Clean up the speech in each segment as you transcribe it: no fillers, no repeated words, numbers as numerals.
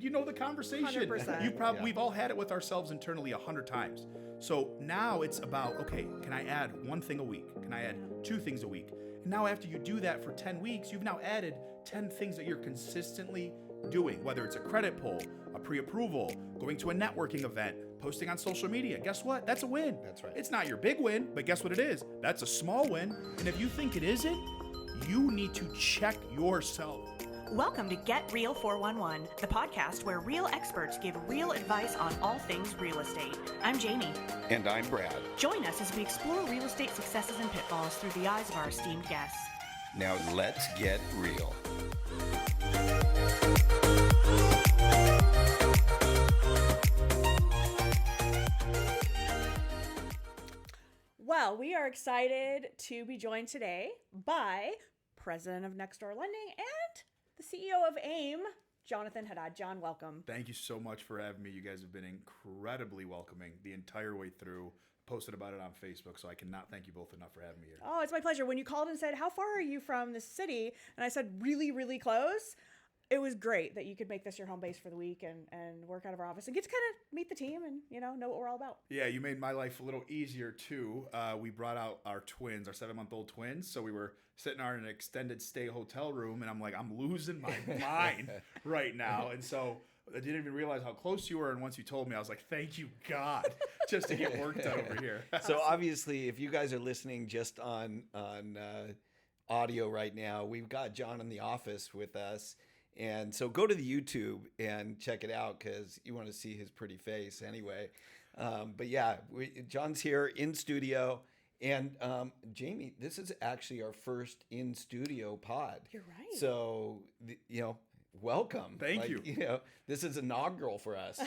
You know the conversation. 100%. We've all had it with ourselves internally 100 times. So now it's about, okay, can I add one thing a week? Can I add two things a week? And now after you do that for 10 weeks, you've now added 10 things that you're consistently doing, whether it's a credit pull, a pre-approval, going to a networking event, posting on social media. Guess what? That's a win. That's right. It's not your big win, but guess what it is? That's a small win. And if you think it isn't, you need to check yourself. Welcome to Get Real 411, the podcast where real experts give real advice on all things real estate. I'm Jamie. And I'm Brad. Join us as we explore real estate successes and pitfalls through the eyes of our esteemed guests. Now let's get real. Well, we are excited to be joined today by President of Next Door Lending and the CEO of AIME, Jonathon Haddad. John, welcome. Thank you so much for having me. You guys have been incredibly welcoming the entire way through. Posted about it on Facebook, so I cannot thank you both enough for having me here. Oh, it's my pleasure. When you called and said, how far are you from the city? And I said, really, really close. It was great that you could make this your home base for the week and work out of our office and get to kind of meet the team and, know what we're all about. Yeah, you made my life a little easier, too. We brought out our twins, our 7-month-old twins, so we were sitting in an extended stay hotel room, and I'm like, I'm losing my mind right now. And so I didn't even realize how close you were, and once you told me, I was like, thank you, God, just to get work done over here. So obviously, if you guys are listening just on audio right now, we've got John in the office with us. And so go to the YouTube and check it out because you want to see his pretty face anyway. But yeah, John's here in studio. And Jamie, this is actually our first in studio pod. You're right. So, welcome. Thank you. This is inaugural for us.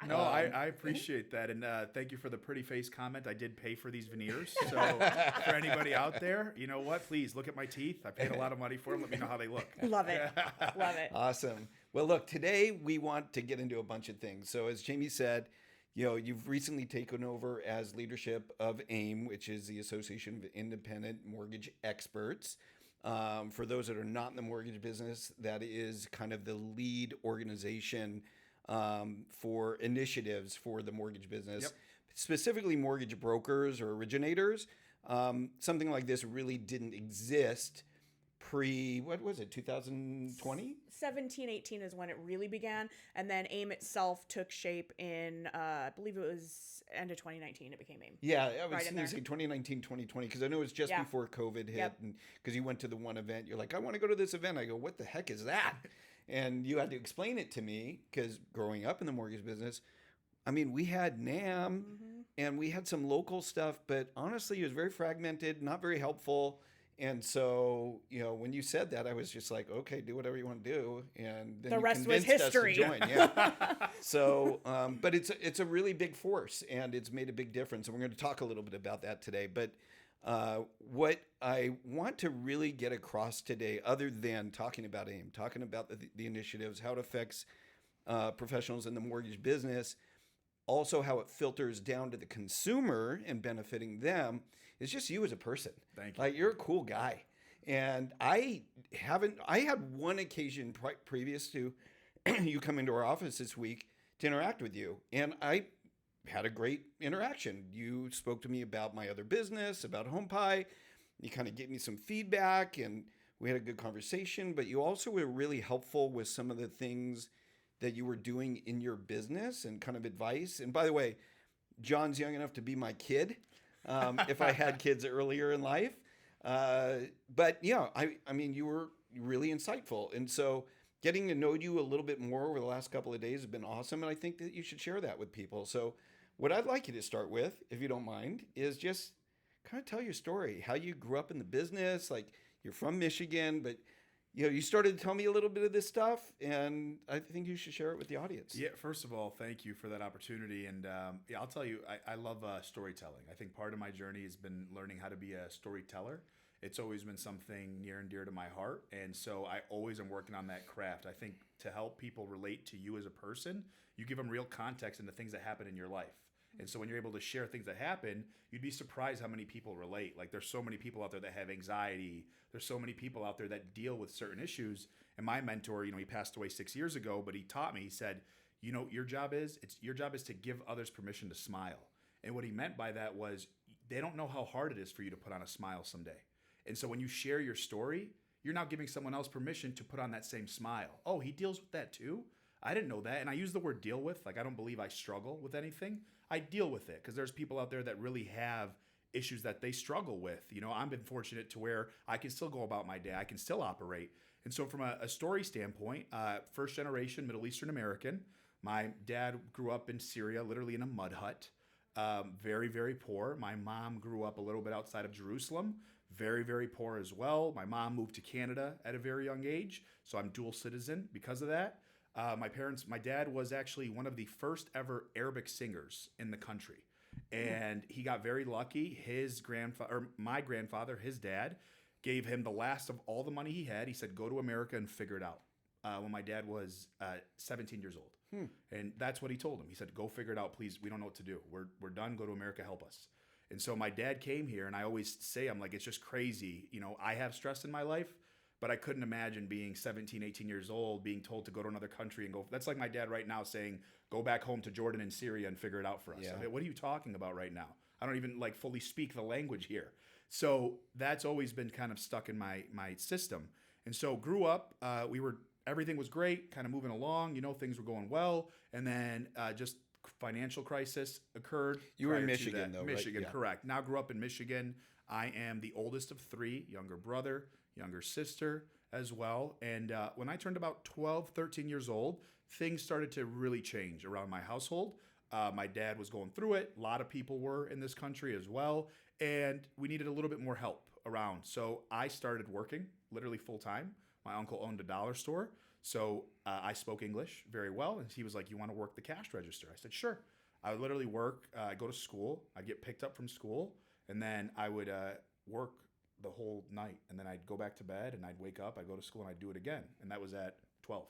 No, I appreciate that. And thank you for the pretty face comment. I did pay for these veneers. So for anybody out there, you know what? Please look at my teeth. I paid a lot of money for them. Let me know how they look. Love it. Love it. Awesome. Well, look, today we want to get into a bunch of things. So as Jamie said, you've recently taken over as leadership of AIME, which is the Association of Independent Mortgage Experts. For those that are not in the mortgage business, that is kind of the lead organization for initiatives for the mortgage business, Yep. Specifically mortgage brokers or originators. Something like this really didn't exist what was it, 2020? 17, 18 is when it really began. And then AIME itself took shape in, I believe it was end of 2019, it became AIME. Yeah, I was Right in going there. to say 2019, 2020, because I know it was just Yeah. before COVID hit. Yep. And because you went to the one event, you're like, I want to go to this event. I go, what the heck is that? And you had to explain it to me because growing up in the mortgage business, I mean, we had NAM and we had some local stuff, but honestly, it was very fragmented, not very helpful. And so, when you said that, I was just like, okay, do whatever you want to do. And then The you rest was convinced us to history. join. Yeah. So, but it's a really big force and it's made a big difference. And we're going to talk a little bit about that today. But what I want to really get across today, other than talking about AIME, talking about the initiatives, how it affects professionals in the mortgage business, also how it filters down to the consumer and benefiting them, is just you as a person. Thank you. Like, you're a cool guy. And I had one occasion previous to you coming to our office this week to interact with you. And I had a great interaction. You spoke to me about my other business, about HomePie. You kind of gave me some feedback and we had a good conversation, but you also were really helpful with some of the things that you were doing in your business and kind of advice. And by the way, John's young enough to be my kid. If I had kids earlier in life. But yeah, I mean, you were really insightful. And so getting to know you a little bit more over the last couple of days has been awesome. And I think that you should share that with people. So what I'd like you to start with, if you don't mind, is just kind of tell your story, how you grew up in the business. Like, you're from Michigan, but you started to tell me a little bit of this stuff, and I think you should share it with the audience. Yeah, first of all, thank you for that opportunity. And I'll tell you, I love storytelling. I think part of my journey has been learning how to be a storyteller. It's always been something near and dear to my heart. And so I always am working on that craft. I think to help people relate to you as a person, you give them real context into things that happen in your life. And so when you're able to share things that happen, you'd be surprised how many people relate. Like there's so many people out there that have anxiety. There's so many people out there that deal with certain issues. And my mentor, he passed away 6 years ago, but he taught me, he said, your job is to give others permission to smile. And what he meant by that was they don't know how hard it is for you to put on a smile someday. And so when you share your story, you're now giving someone else permission to put on that same smile. Oh, he deals with that too? I didn't know that. And I use the word deal with. Like, I don't believe I struggle with anything. I deal with it because there's people out there that really have issues that they struggle with. I've been fortunate to where I can still go about my day. I can still operate. And so from a story standpoint, first generation Middle Eastern American, my dad grew up in Syria, literally in a mud hut. Very, very poor. My mom grew up a little bit outside of Jerusalem. Very, very poor as well. My mom moved to Canada at a very young age, so I'm dual citizen because of that. My dad was actually one of the first ever Arabic singers in the country. And he got very lucky. My grandfather, his dad, gave him the last of all the money he had. He said, go to America and figure it out. When my dad was 17 years old. And that's what he told him. He said, go figure it out, please. We don't know what to do. We're done. Go to America. Help us. And so my dad came here, and I always say, I'm like, it's just crazy. I have stress in my life, but I couldn't imagine being 17, 18 years old, being told to go to another country and go. That's like my dad right now saying, go back home to Jordan and Syria and figure it out for us. Yeah. I mean, what are you talking about right now? I don't even fully speak the language here. So that's always been kind of stuck in my system. And so grew up, everything was great, kind of moving along, things were going well. And then just financial crisis occurred. You were in prior to Michigan, that. though, right? Michigan, Yeah. correct. Now grew up in Michigan. I am the oldest of three, younger brother, younger sister as well. And when I turned about 12, 13 years old, things started to really change around my household. My dad was going through it. A lot of people were in this country as well. And we needed a little bit more help around. So I started working literally full time. My uncle owned a dollar store. So I spoke English very well. And he was like, you want to work the cash register? I said, sure. I would literally work, go to school. I'd get picked up from school. And then I would work the whole night. And then I'd go back to bed and I'd wake up. I'd go to school and I'd do it again. And that was at 12.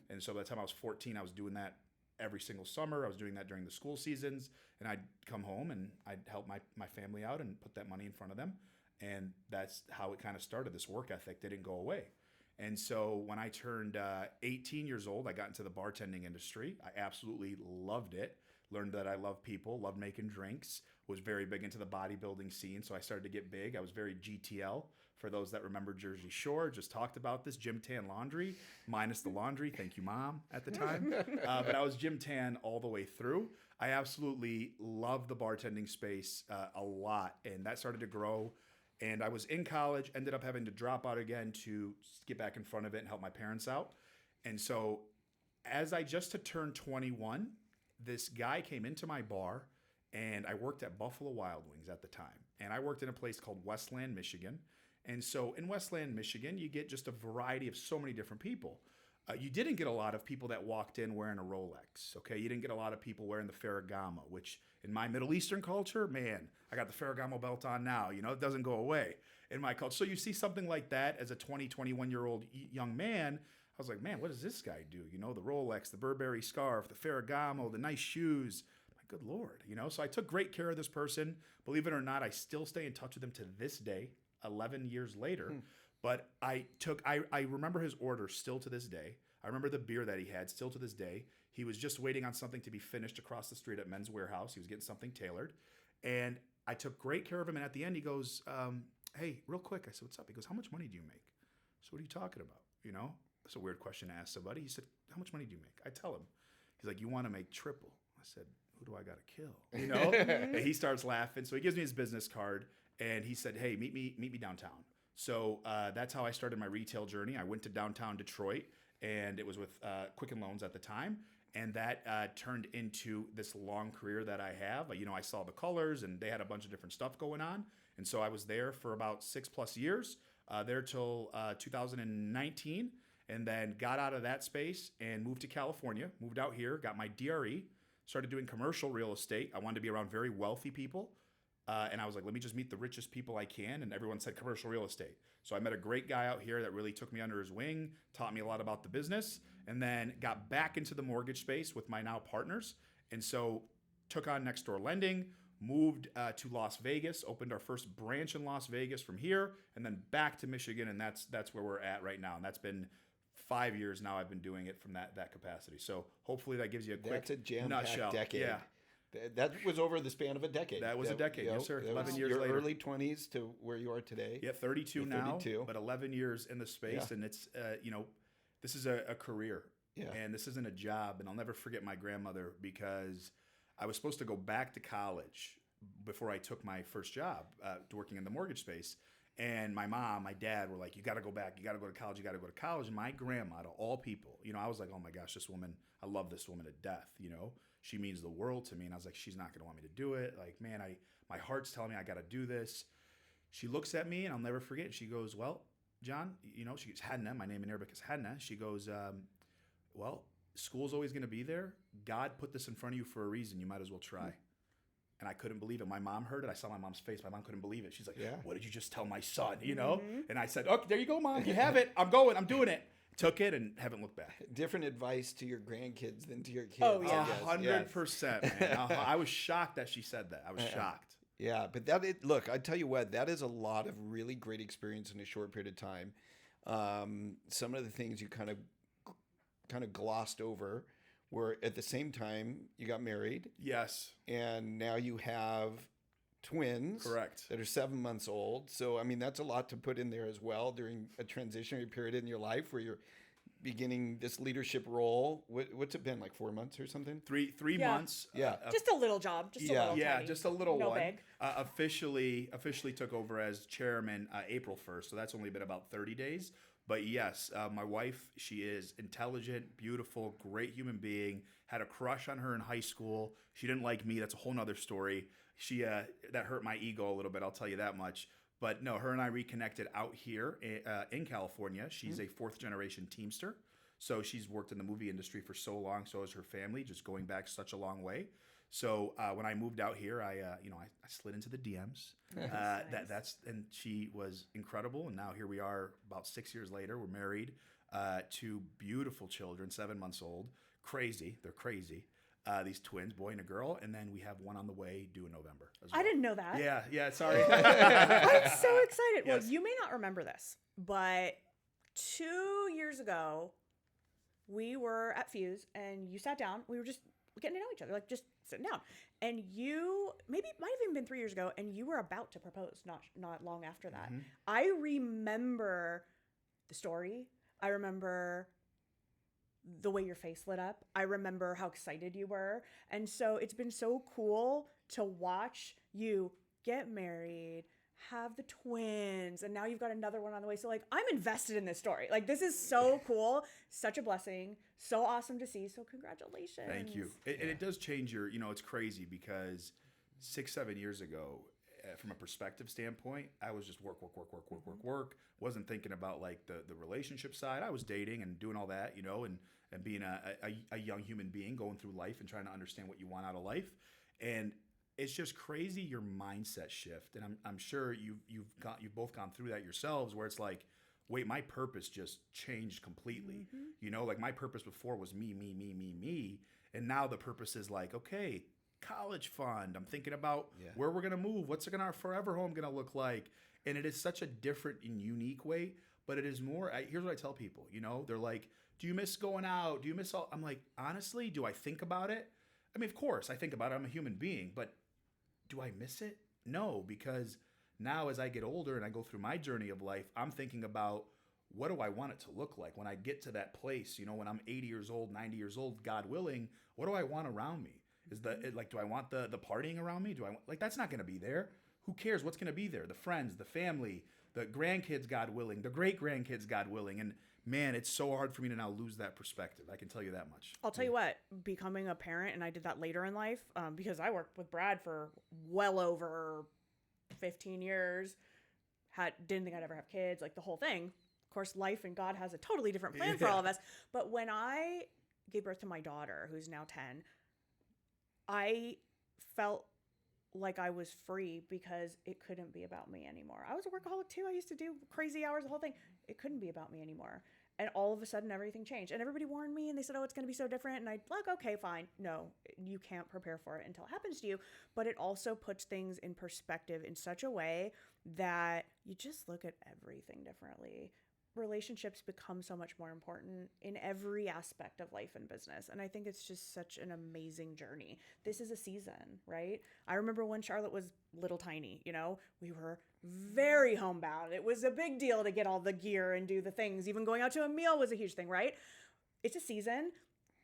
And so by the time I was 14, I was doing that every single summer. I was doing that during the school seasons. And I'd come home and I'd help my family out and put that money in front of them. And that's how it kind of started. This work ethic didn't go away. And so when I turned 18 years old, I got into the bartending industry. I absolutely loved it. Learned that I love people, loved making drinks, was very big into the bodybuilding scene. So I started to get big. I was very GTL. For those that remember Jersey Shore, just talked about this, Gym Tan laundry, minus the laundry. Thank you, Mom, at the time. But I was Gym Tan all the way through. I absolutely loved the bartending space a lot. And that started to grow. And I was in college, ended up having to drop out again to get back in front of it and help my parents out. And so as I just had turned 21, this guy came into my bar, and I worked at Buffalo Wild Wings at the time. And I worked in a place called Westland, Michigan. And so in Westland, Michigan, you get just a variety of so many different people. You didn't get a lot of people that walked in wearing a Rolex, okay? You didn't get a lot of people wearing the Ferragamo, which in my Middle Eastern culture, man, I got the Ferragamo belt on now. It doesn't go away in my culture. So you see something like that as a 20, 21-year-old young man. I was like, man, what does this guy do? The Rolex, the Burberry scarf, the Ferragamo, the nice shoes. My good Lord, So I took great care of this person. Believe it or not, I still stay in touch with him to this day, 11 years later. But I remember his order still to this day. I remember the beer that he had still to this day. He was just waiting on something to be finished across the street at Men's Warehouse. He was getting something tailored. And I took great care of him. And at the end, he goes, hey, real quick. I said, what's up? He goes, how much money do you make? So what are you talking about? That's a weird question to ask somebody. He said, how much money do you make? I tell him. He's like, you want to make triple. I said, who do I got to kill? And he starts laughing. So he gives me his business card. And he said, hey, meet me downtown. So that's how I started my retail journey. I went to downtown Detroit, and it was with Quicken Loans at the time. And that turned into this long career that I have. I saw the colors, and they had a bunch of different stuff going on. And so I was there for about 6+ years, there till 2019, and then got out of that space and moved to California, moved out here, got my DRE, started doing commercial real estate. I wanted to be around very wealthy people. And I was like, let me just meet the richest people I can. And everyone said commercial real estate. So I met a great guy out here that really took me under his wing, taught me a lot about the business, and then got back into the mortgage space with my now partners. And so took on Next Door Lending, moved to Las Vegas, opened our first branch in Las Vegas from here, and then back to Michigan, and that's where we're at right now. And that's been 5 years now. I've been doing it from that capacity. So hopefully that gives you a quick That's a jam-packed nutshell. decade. Yeah, That was over the span of a decade. That was a decade, yes, sir. that 11 was years your later. early 20s to where you are today. yeah, 32 You're now, 32. but 11 years in the space, Yeah. and it's this is a career, Yeah. and this isn't a job. And I'll never forget my grandmother, because I was supposed to go back to college before I took my first job working in the mortgage space. And my mom, my dad were like, you got to go back. You got to go to college. You got to go to college. And my grandma, to all people, I was like, oh my gosh, this woman, I love this woman to death. She means the world to me. And I was like, she's not going to want me to do it. Like, man, my heart's telling me I got to do this. She looks at me, and I'll never forget. She goes, well, John, she goes, Hadna, my name in Arabic is Hadna. She goes, well, school's always going to be there. God put this in front of you for a reason. You might as well try. And I couldn't believe it. My mom heard it. I saw my mom's face. My mom couldn't believe it. She's like, what did you just tell my son? And I said, okay, there you go, Mom. You have it. I'm going. I'm doing it. Took it and haven't looked back. Different advice to your grandkids than to your kids. Oh, yeah. 100%, man. I was shocked that she said that. I was shocked. Yeah, but look, I tell you what, that is a lot of really great experience in a short period of time. Some of the things you kind of glossed over were, at the same time, you got married. Yes. And now you have twins. Correct. That are 7 months old. So, I mean, that's a lot to put in there as well during a transitionary period in your life where you're beginning this leadership role. What's it been, like 4 months or something? Three Yeah. months. Yeah. Just a little job. Just a little tiny. Just a little no one. big. Officially took over as chairman April 1st, so that's only been about 30 days. But yes, my wife, she is intelligent, beautiful, great human being. Had a crush on her in high school. She didn't like me. That's a whole nother story. She that hurt my ego a little bit, I'll tell you that much. But no, her and I reconnected out here in California. She's a fourth generation Teamster. So she's worked in the movie industry for so long. So has her family, just going back such a long way. So when I moved out here, I slid into the DMs. And she was incredible. And now here we are, about 6 years later. We're married, 2 beautiful children, 7 months old. Crazy, they're crazy. These twins, boy and a girl, and then we have one on the way due in November as well. I didn't know that. Yeah. Sorry. I'm so excited. Yes. Well, you may not remember this, but 2 years ago, we were at Fuse, and you sat down. We were just getting to know each other, like just sitting down. And you, maybe it might have even been 3 years ago, and you were about to propose not long after that. Mm-hmm. I remember the story. I remember the way your face lit up. I remember how excited you were. And so it's been so cool to watch you get married, have the twins, and now you've got another one on the way. So, like, I'm invested in this story. Like, this is so cool. Such a blessing. So awesome to see. So congratulations. Thank you. And it does change your, it's crazy because 6-7 years ago, from a perspective standpoint, I was just work. Wasn't thinking about like the relationship side. I was dating and doing all that, and being a young human being going through life and trying to understand what you want out of life. And it's just crazy your mindset shift. And I'm sure you've both gone through that yourselves, where it's like, wait, my purpose just changed completely. Like my purpose before was me. And now the purpose is like, okay, college fund. I'm thinking about where we're going to move. What's our forever home going to look like? And it is such a different and unique way, but it is more, here's what I tell people, they're like, do you miss going out? Do you miss all? I'm like, honestly, do I think about it? I mean, of course I think about it. I'm a human being, but do I miss it? No, because now as I get older and I go through my journey of life, I'm thinking about, what do I want it to look like when I get to that place? When I'm 80 years old, 90 years old, God willing, what do I want around me? Do I want the partying around me? That's not going to be there. Who cares what's going to be there? The friends, the family, the grandkids, God willing, the great grandkids, God willing. And man, it's so hard for me to now lose that perspective. I can tell you that much. I'll tell you what, becoming a parent, and I did that later in life, because I worked with Brad for well over 15 years, didn't think I'd ever have kids, like the whole thing. Of course, life and God has a totally different plan for all of us. But when I gave birth to my daughter, who's now 10, I felt like I was free because it couldn't be about me anymore. I was a workaholic too. I used to do crazy hours, the whole thing. It couldn't be about me anymore. And all of a sudden, everything changed. And everybody warned me and they said, oh, it's going to be so different. And I'd like, okay, fine. No, you can't prepare for it until it happens to you. But it also puts things in perspective in such a way that you just look at everything differently. Relationships become so much more important in every aspect of life and business. And I think it's just such an amazing journey. This is a season, right? I remember when Charlotte was little tiny, we were very homebound. It was a big deal to get all the gear and do the things. Even going out to a meal was a huge thing, right? It's a season.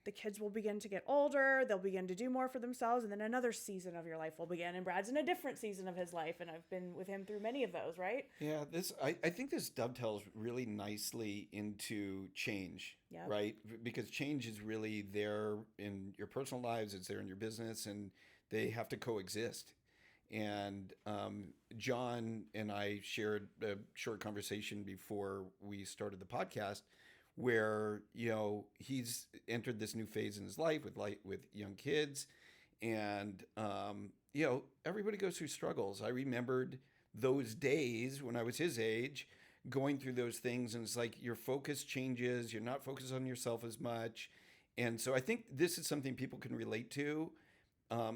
The kids will begin to get older. They'll begin to do more for themselves. And then another season of your life will begin. And Brad's in a different season of his life. And I've been with him through many of those, right? Yeah, I think this dovetails really nicely into change, Yep. right? Because change is really there in your personal lives. It's there in your business. And they have to coexist. And John and I shared a short conversation before we started the podcast where, he's entered this new phase in his life with young kids. And, everybody goes through struggles. I remembered those days when I was his age going through those things. And it's like your focus changes. You're not focused on yourself as much. And so I think this is something people can relate to.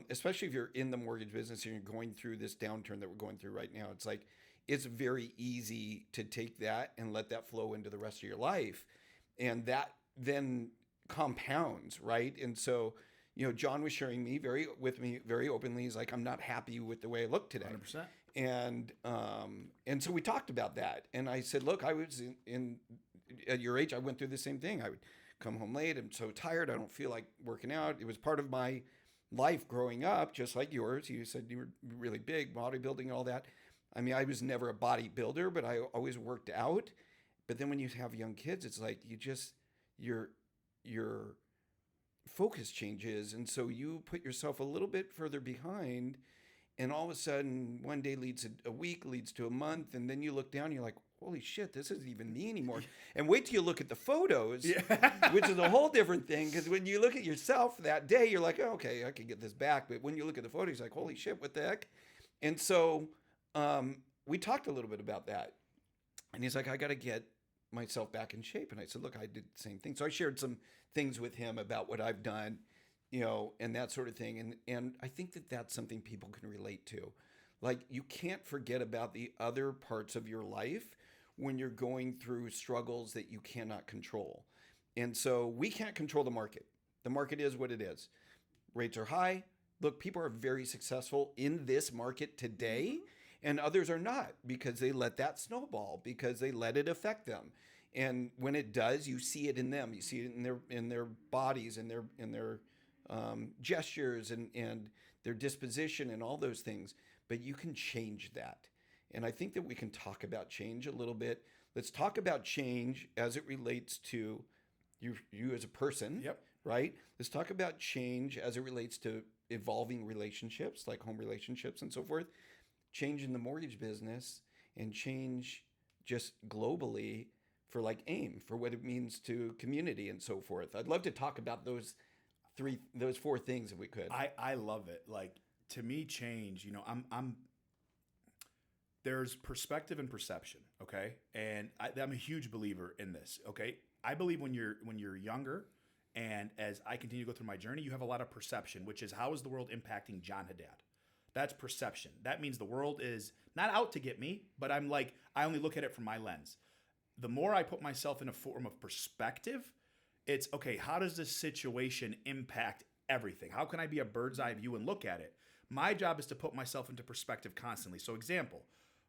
Especially if you're in the mortgage business and you're going through this downturn that we're going through right now. It's like, it's very easy to take that and let that flow into the rest of your life. And that then compounds, right? And so, John was sharing with me very openly. He's like, I'm not happy with the way I look today. 100%. And so we talked about that. And I said, look, I was at your age, I went through the same thing. I would come home late. I'm so tired. I don't feel like working out. It was part of my life growing up, just like yours. You said you were really big, bodybuilding, all that. I mean, I was never a bodybuilder, but I always worked out. But then when you have young kids, it's like your focus changes. And so you put yourself a little bit further behind, and all of a sudden one day leads a week, leads to a month. And then you look down and you're like, holy shit, this isn't even me anymore. And wait till you look at the photos, which is a whole different thing. Because when you look at yourself that day, you're like, oh, okay, I can get this back. But when you look at the photos, you're like, holy shit, what the heck? And so we talked a little bit about that. And he's like, I got to get myself back in shape. And I said, look, I did the same thing. So I shared some things with him about what I've done, and that sort of thing. And I think that that's something people can relate to. Like, you can't forget about the other parts of your life when you're going through struggles that you cannot control. And so we can't control the market. The market is what it is. Rates are high. Look, people are very successful in this market today, and others are not because they let that snowball, because they let it affect them. And when it does, you see it in them. You see it in their bodies, in their gestures, and their disposition, and all those things. But you can change that. And I think that we can talk about change a little bit. Let's talk about change as it relates to you as a person, right? Let's talk about change as it relates to evolving relationships, like home relationships and so forth. Change in the mortgage business, and change just globally for like AIME, for what it means to community and so forth. I'd love to talk about those four things if we could. I love it. Like, to me, change, I'm there's perspective and perception, okay? And I'm a huge believer in this, okay? I believe when you're younger, and as I continue to go through my journey, you have a lot of perception, which is, how is the world impacting John Haddad? That's perception. That means the world is not out to get me, but I'm like, I only look at it from my lens. The more I put myself in a form of perspective, it's, okay, how does this situation impact everything? How can I be a bird's eye view and look at it? My job is to put myself into perspective constantly. So example,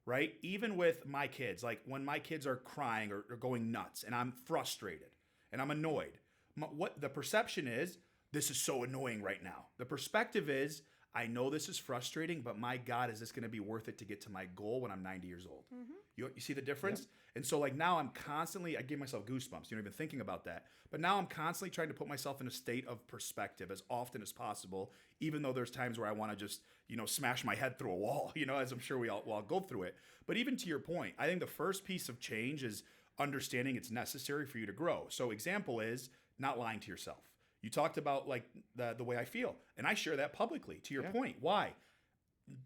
right? Even with my kids, like when my kids are crying or going nuts and I'm frustrated and I'm annoyed, what the perception is, this is so annoying right now. The perspective is, I know this is frustrating, but my God, is this going to be worth it to get to my goal when I'm 90 years old? Mm-hmm. You see the difference? Yep. And so like now I'm constantly, I give myself goosebumps, even thinking about that. But now I'm constantly trying to put myself in a state of perspective as often as possible, even though there's times where I want to just, smash my head through a wall, as I'm sure we all go through it. But even to your point, I think the first piece of change is understanding it's necessary for you to grow. So example is not lying to yourself. You talked about like the way I feel, and I share that publicly, to your point. Why?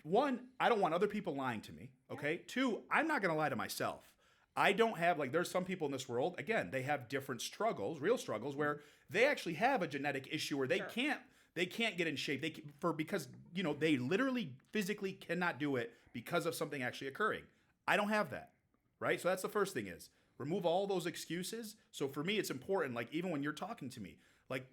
One, I don't want other people lying to me, okay? Two, I'm not going to lie to myself. I don't have, like, there's some people in this world, again, they have different struggles, real struggles, where they actually have a genetic issue where they can't get in shape. Because they literally physically cannot do it because of something actually occurring. I don't have that, right? So that's the first thing is remove all those excuses. So for me, it's important, like, even when you're talking to me, like,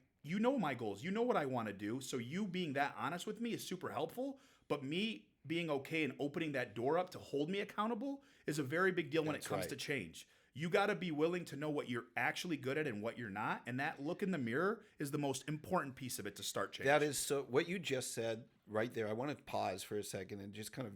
my goals, what I want to do. So you being that honest with me is super helpful, but me being okay and opening that door up to hold me accountable is a very big deal when it comes to change. You got to be willing to know what you're actually good at and what you're not. And that look in the mirror is the most important piece of it to start change. That is so, what you just said right there, I want to pause for a second and just kind of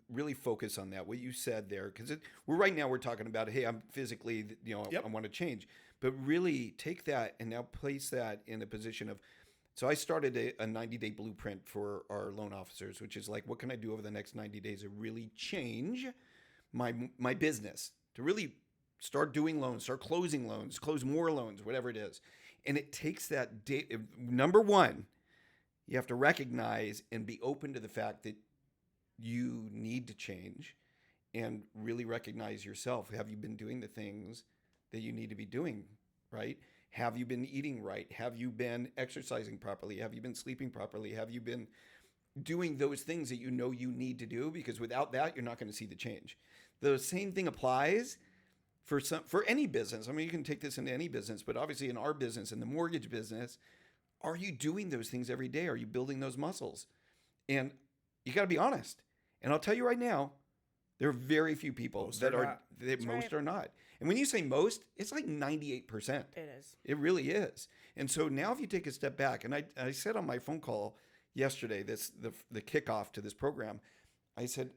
really focus on that, what you said there, because we're talking about, hey, I'm physically, I want to change, but really take that and now place that in a position of, so I started a 90-day blueprint for our loan officers, which is like, what can I do over the next 90 days to really change my business, to really start doing loans, start closing loans, close more loans, whatever it is. And it takes that day. Number one, you have to recognize and be open to the fact that you need to change and really recognize yourself. Have you been doing the things that you need to be doing, right? Have you been eating right? Have you been exercising properly? Have you been sleeping properly? Have you been doing those things that you need to do? Because without that, you're not going to see the change. The same thing applies for any business. I mean, you can take this into any business, but obviously in our business, in the mortgage business, are you doing those things every day? Are you building those muscles? And you got to be honest. And I'll tell you right now, there are very few people most are not. And when you say most, it's like 98%. It is. It really is. And so now if you take a step back, and I said on my phone call yesterday, the kickoff to this program, I said,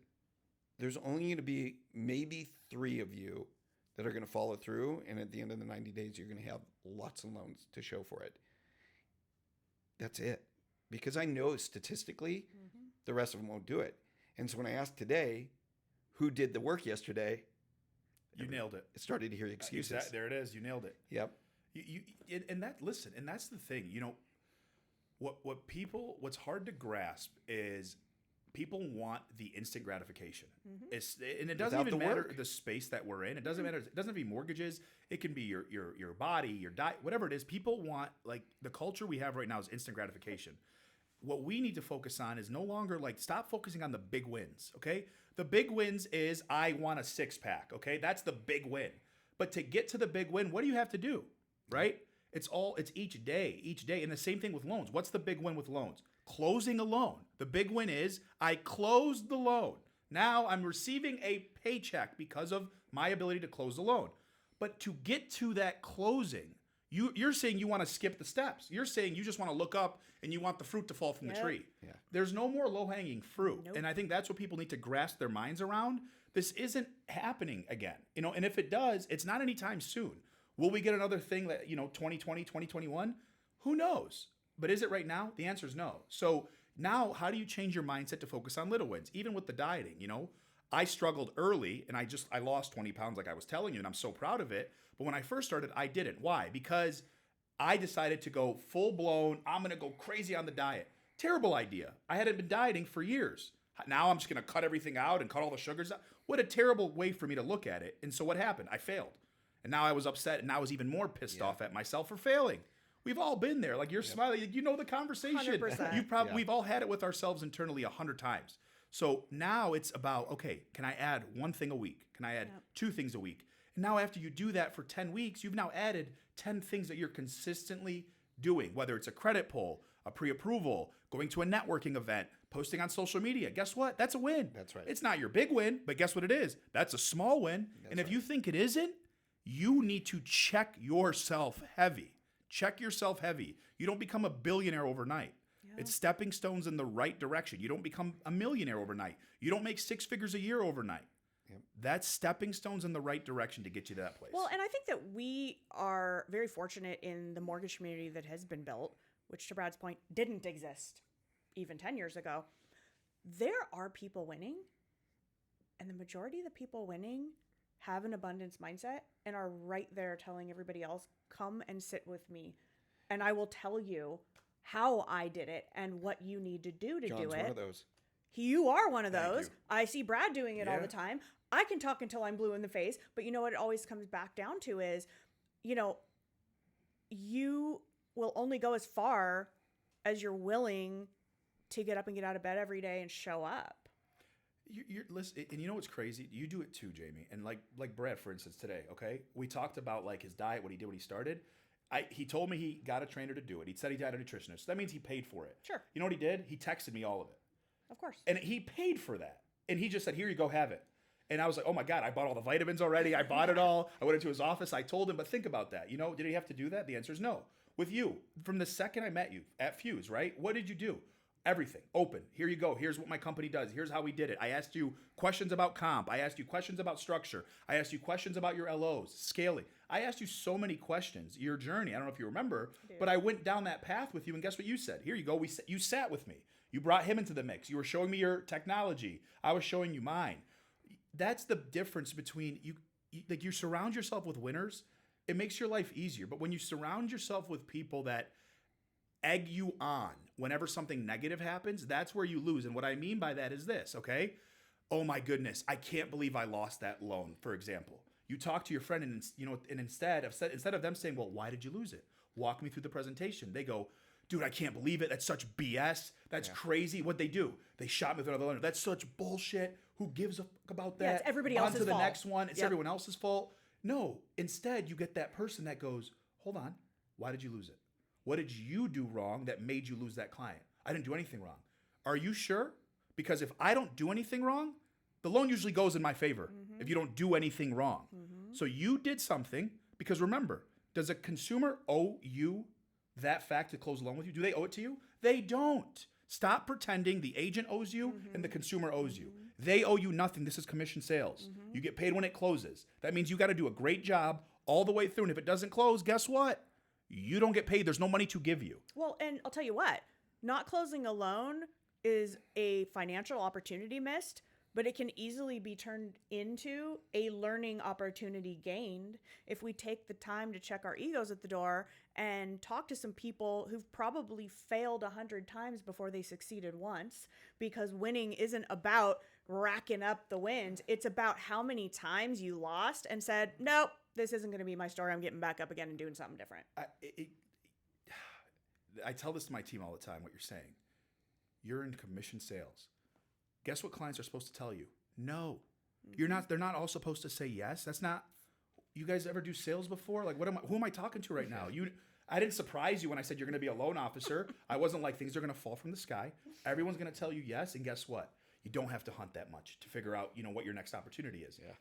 there's only going to be maybe 3 of you that are going to follow through. And at the end of the 90 days, you're going to have lots of loans to show for it. That's it. Because I know statistically, the rest of them won't do it. And so when I asked today, who did the work yesterday? You nailed it. I started to hear excuses. There it is. You nailed it. Yep. And that's the thing. What's hard to grasp is people want the instant gratification. And it doesn't even matter the space that we're in. It doesn't matter. It doesn't have to be mortgages. It can be your body, your diet, whatever it is. People want, like, the culture we have right now is instant gratification. What we need to focus on is no longer, like, stop focusing on the big wins, okay? The big wins is I want a 6-pack, okay? That's the big win. But to get to the big win, what do you have to do, right? It's each day. And the same thing with loans. What's the big win with loans? Closing a loan. The big win is I closed the loan. Now I'm receiving a paycheck because of my ability to close the loan. But to get to that closing, you're saying you want to skip the steps. You're saying you just want to look up and you want the fruit to fall from the tree. Yeah. There's no more low-hanging fruit. Nope. And I think that's what people need to grasp their minds around. This isn't happening again. And if it does, it's not anytime soon. Will we get another thing that, 2020, 2021? Who knows? But is it right now? The answer is no. So now how do you change your mindset to focus on little wins? Even with the dieting, I struggled early and I lost 20 pounds like I was telling you, and I'm so proud of it. But when I first started, I didn't. Why? Because I decided to go full blown, I'm going to go crazy on the diet. Terrible idea. I hadn't been dieting for years. Now I'm just going to cut everything out and cut all the sugars out. What a terrible way for me to look at it. And so what happened? I failed. And now I was upset, and I was even more pissed off at myself for failing. We've all been there. Like, you're smiling. You know the conversation. 100%. We've all had it with ourselves internally 100 times. So now it's about, okay, can I add 1 thing a week? Can I add 2 things a week? And now after you do that for 10 weeks, you've now added 10 things that you're consistently doing, whether it's a credit pull, a pre-approval, going to a networking event, posting on social media. Guess what? That's a win. That's right. It's not your big win, but guess what it is? That's a small win. And if you think it isn't, you need to check yourself heavy. Check yourself heavy. You don't become a billionaire overnight. Yeah. It's stepping stones in the right direction. You don't become a millionaire overnight. You don't make 6 figures a year overnight. Yep. That's stepping stones in the right direction to get you to that place. Well, and I think that we are very fortunate in the mortgage community that has been built, which, to Brad's point, didn't exist even 10 years ago. There are people winning, and the majority of the people winning have an abundance mindset and are right there telling everybody else, come and sit with me, and I will tell you how I did it and what you need to do to do it. John's one of those. You are one of those. I see Brad doing it all the time. I can talk until I'm blue in the face, but you know what it always comes back down to is, you know, you will only go as far as you're willing to get up and get out of bed every day and show up. You're listen, and you know what's crazy? You do it too, Jamie. And like Brad, for instance, today, okay? We talked about like his diet, what he did when he started. He told me he got a trainer to do it. He said he got a nutritionist. So that means he paid for it. Sure. You know what he did? He texted me all of it. Of course. And he paid for that. And he just said, here you go, have it. And I was like, oh my God, I bought all the vitamins already. I bought it all. I went into his office. I told him, but think about that. You know, did he have to do that? The answer is no. With you, from the second I met you at Fuse, right? What did you do? Everything. Open. Here you go. Here's what my company does. Here's how we did it. I asked you questions about comp. I asked you questions about structure. I asked you questions about your LOs, scaling. I asked you so many questions. Your journey, I don't know if you remember, but I went down that path with you, and guess what you said? Here you go. You sat with me. You brought him into the mix. You were showing me your technology. I was showing you mine. That's the difference between you like you surround yourself with winners. It makes your life easier. But when you surround yourself with people that egg you on whenever something negative happens, that's where you lose. And what I mean by that is this, okay? Oh my goodness, I can't believe I lost that loan, for example. You talk to your friend and instead of them saying, well, why did you lose it? Walk me through the presentation. They go, dude, I can't believe it. That's such BS. That's crazy. What'd they do? They shot me with another lender. That's such bullshit. Who gives a fuck about that? Yeah, it's everybody else's On to the fault. next one. It's everyone else's fault. No, instead you get that person that goes, hold on, why did you lose it? What did you do wrong that made you lose that client? I didn't do anything wrong. Are you sure? Because if I don't do anything wrong, the loan usually goes in my favor if you don't do anything wrong. So you did something, because remember, does a consumer owe you that fact to close a loan with you? Do they owe it to you? They don't. Stop pretending the agent owes you and the consumer owes you. They owe you nothing. This is commission sales. You get paid when it closes. That means you got to do a great job all the way through. And if it doesn't close, guess what? You don't get paid. There's no money to give you. Well, and I'll tell you what, not closing a loan is a financial opportunity missed, but it can easily be turned into a learning opportunity gained if we take the time to check our egos at the door and talk to some people who've probably failed 100 times before they succeeded once, because winning isn't about racking up the wins. It's about how many times you lost and said, nope, this isn't going to be my story. I'm getting back up again and doing something different. I tell this to my team all the time, what you're saying. You're in commission sales. Guess what clients are supposed to tell you? No. You're not. They're not all supposed to say yes. That's not. You guys ever do sales before? Like, who am I talking to right now? I didn't surprise you when I said you're going to be a loan officer. I wasn't like things are going to fall from the sky. Everyone's going to tell you yes, and guess what? You don't have to hunt that much to figure out, what your next opportunity is. Yeah.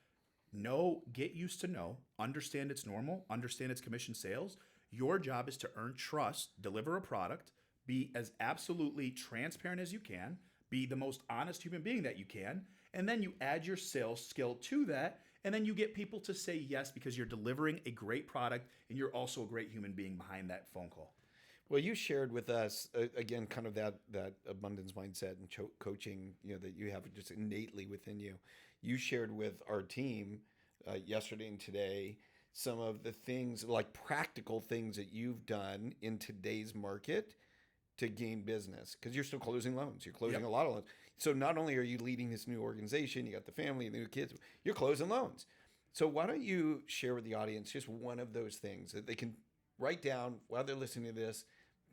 No, get used to no. Understand it's normal. Understand it's commission sales. Your job is to earn trust, deliver a product, be as absolutely transparent as you can, be the most honest human being that you can, and then you add your sales skill to that, and then you get people to say yes because you're delivering a great product and you're also a great human being behind that phone call. Well, you shared with us, again, kind of that abundance mindset and coaching, that you have just innately within you. You shared with our team yesterday and today some of the things, like practical things that you've done in today's market to gain business, because you're still closing loans. You're closing a lot of loans. So not only are you leading this new organization, you got the family and the new kids, you're closing loans. So why don't you share with the audience just one of those things that they can write down while they're listening to this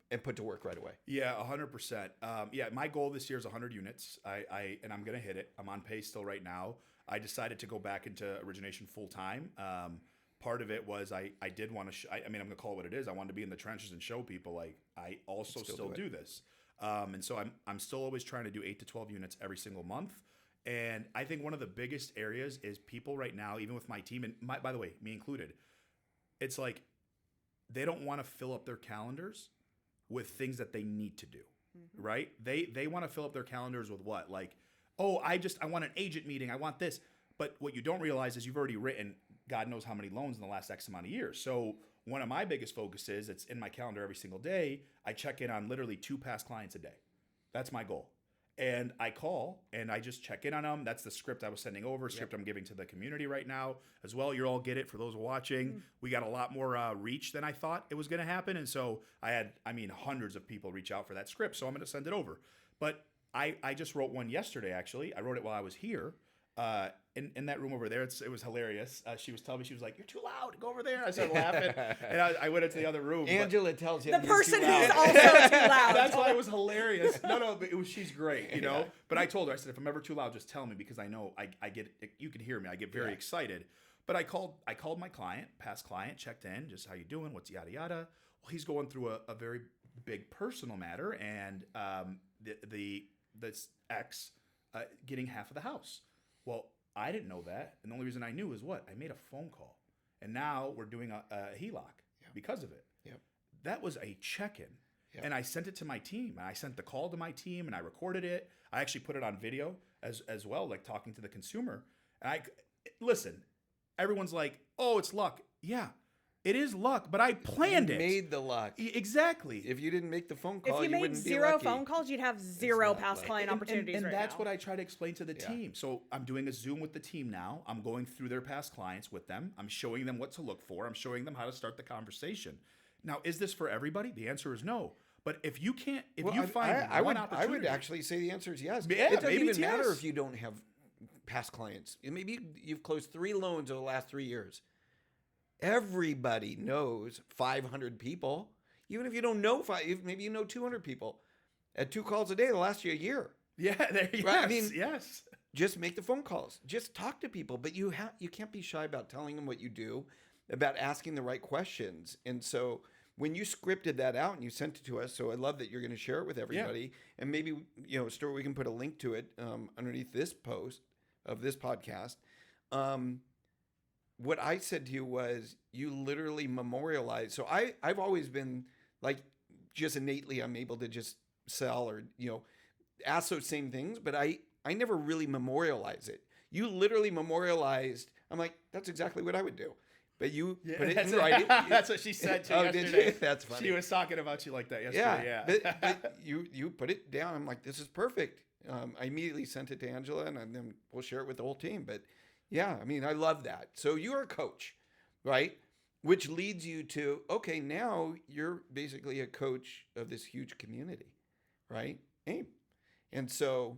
and put to work right away? Yeah, 100%. My goal this year is 100 units. And I'm going to hit it. I'm on pace still right now. I decided to go back into origination full time. Part of it was I did want to, I'm going to call it what it is. I wanted to be in the trenches and show people like I also still do this. And so I'm still always trying to do 8 to 12 units every single month. And I think one of the biggest areas is people right now, even with my team, and by the way, me included, it's like they don't want to fill up their calendars with things that they need to do, right? They want to fill up their calendars with what? Like, oh, I want an agent meeting. I want this. But what you don't realize is you've already written God knows how many loans in the last X amount of years. So one of my biggest focuses, it's in my calendar every single day. I check in on literally 2 past clients a day. That's my goal. And I call and I just check in on them. That's the script I was sending over, script I'm giving to the community right now as well. You all get it. For those watching, we got a lot more reach than I thought it was going to happen. And so I had, hundreds of people reach out for that script. So I'm going to send it over. But I just wrote one yesterday, actually. I wrote it while I was here. in that room over there, it was hilarious. She was telling me, she was like, "You're too loud. Go over there." I started laughing, and I went into the other room. Angela tells him The you're person too who's loud. also too loud. That's why it was hilarious. No, but she's great, you know. But I told her, I said, if I'm ever too loud, just tell me, because I know I get, you can hear me. I get very excited. But I called my client, past client, checked in, just how you doing, what's yada yada. Well, he's going through a very big personal matter, and this ex getting half of the house. Well, I didn't know that, and the only reason I knew is what? I made a phone call, and now we're doing a HELOC because of it. Yep. That was a check-in, and I sent it to my team, and I sent the call to my team, and I recorded it. I actually put it on video as well, like talking to the consumer. And listen, everyone's like, "Oh, it's luck." Yeah, it is luck, but I planned You it. made the luck. Exactly. If you didn't make the phone call, If you made wouldn't be zero lucky. phone calls, you'd have zero not past lucky. client opportunities and right that's now. what I try to explain to the team. So I'm doing a Zoom with the team now. I'm going through their past clients with them. I'm showing them what to look for. I'm showing them how to start the conversation. Now, is this for everybody? The answer is no. But if you can't, if Well, you find I one would opportunity, actually say the answer is yes. Yeah, it doesn't maybe even it's matter yes. if you don't have past clients. Maybe you've closed 3 loans over the last 3 years. Everybody knows 500 people. Even if you don't know maybe you know 200 people. At 2 calls a day, it'll last you a year. yeah, yes, Right, I mean- yes. Just make the phone calls. Just talk to people. But you can't be shy about telling them what you do, about asking the right questions. And so when you scripted that out and you sent it to us, so I love that you're going to share it with everybody. And maybe, Stuart, we can put a link to it underneath this post of this podcast. What I said to you was you literally memorialize. So I've always been like, just innately, I'm able to just sell or, ask those same things, but I never really memorialize it. You literally memorialized. I'm like, that's exactly what I would do. But you put it in writing. That's what she said to Oh, you did yesterday. you? That's funny. She was talking about you like that yesterday. Yeah. But you put it down. I'm like, this is perfect. I immediately sent it to Angela, and then we'll share it with the whole team. But yeah, I mean, I love that. So you're a coach, right? Which leads you to, okay, now you're basically a coach of this huge community, right? AIME. And so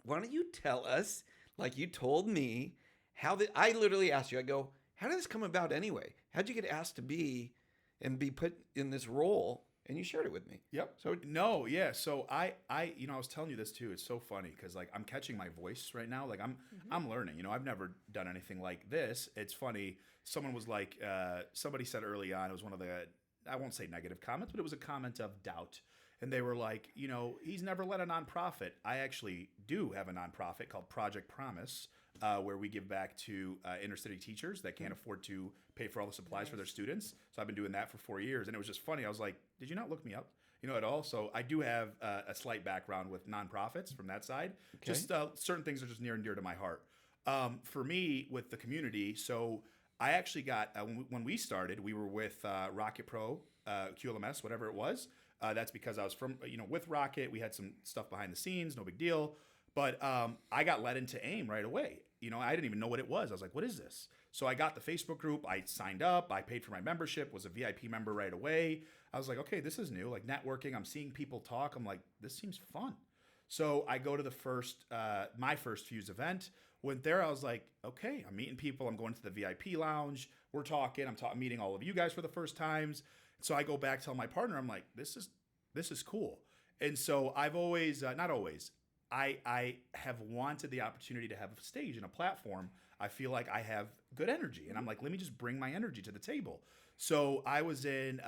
why don't you tell us, like you told me, I literally asked you, I go, how did this come about anyway? How'd you get asked to be put in this role? And you shared it with me. Yep. So no, yeah. So I was telling you this too. It's so funny because like I'm catching my voice right now. Like I'm learning. I've never done anything like this. It's funny. Someone was like, somebody said early on, it was one of the, I won't say negative comments, but it was a comment of doubt. And they were like, he's never led a nonprofit. I actually do have a nonprofit called Project Promise, where we give back to inner city teachers that can't afford to pay for all the supplies for their students. So I've been doing that for 4 years. And it was just funny. I was like, did you not look me up? At all? So I do have a slight background with nonprofits from that side. Okay. Just certain things are just near and dear to my heart. For me, with the community, so I actually got, when we started, we were with Rocket Pro, QLMS, whatever it was. That's because I was from, with Rocket. We had some stuff behind the scenes, no big deal. But I got led into AIME right away. I didn't even know what it was. I was like, what is this? So I got the Facebook group. I signed up. I paid for my membership, was a VIP member right away. I was like, okay, this is new. Like networking. I'm seeing people talk. I'm like, this seems fun. So I go to my first Fuse event. Went there. I was like, okay, I'm meeting people. I'm going to the VIP lounge. We're talking. I'm meeting all of you guys for the first times. So I go back, tell my partner, I'm like, this is cool. And so I've always, not always, I have wanted the opportunity to have a stage and a platform. I feel like I have good energy. And I'm like, let me just bring my energy to the table. So I was in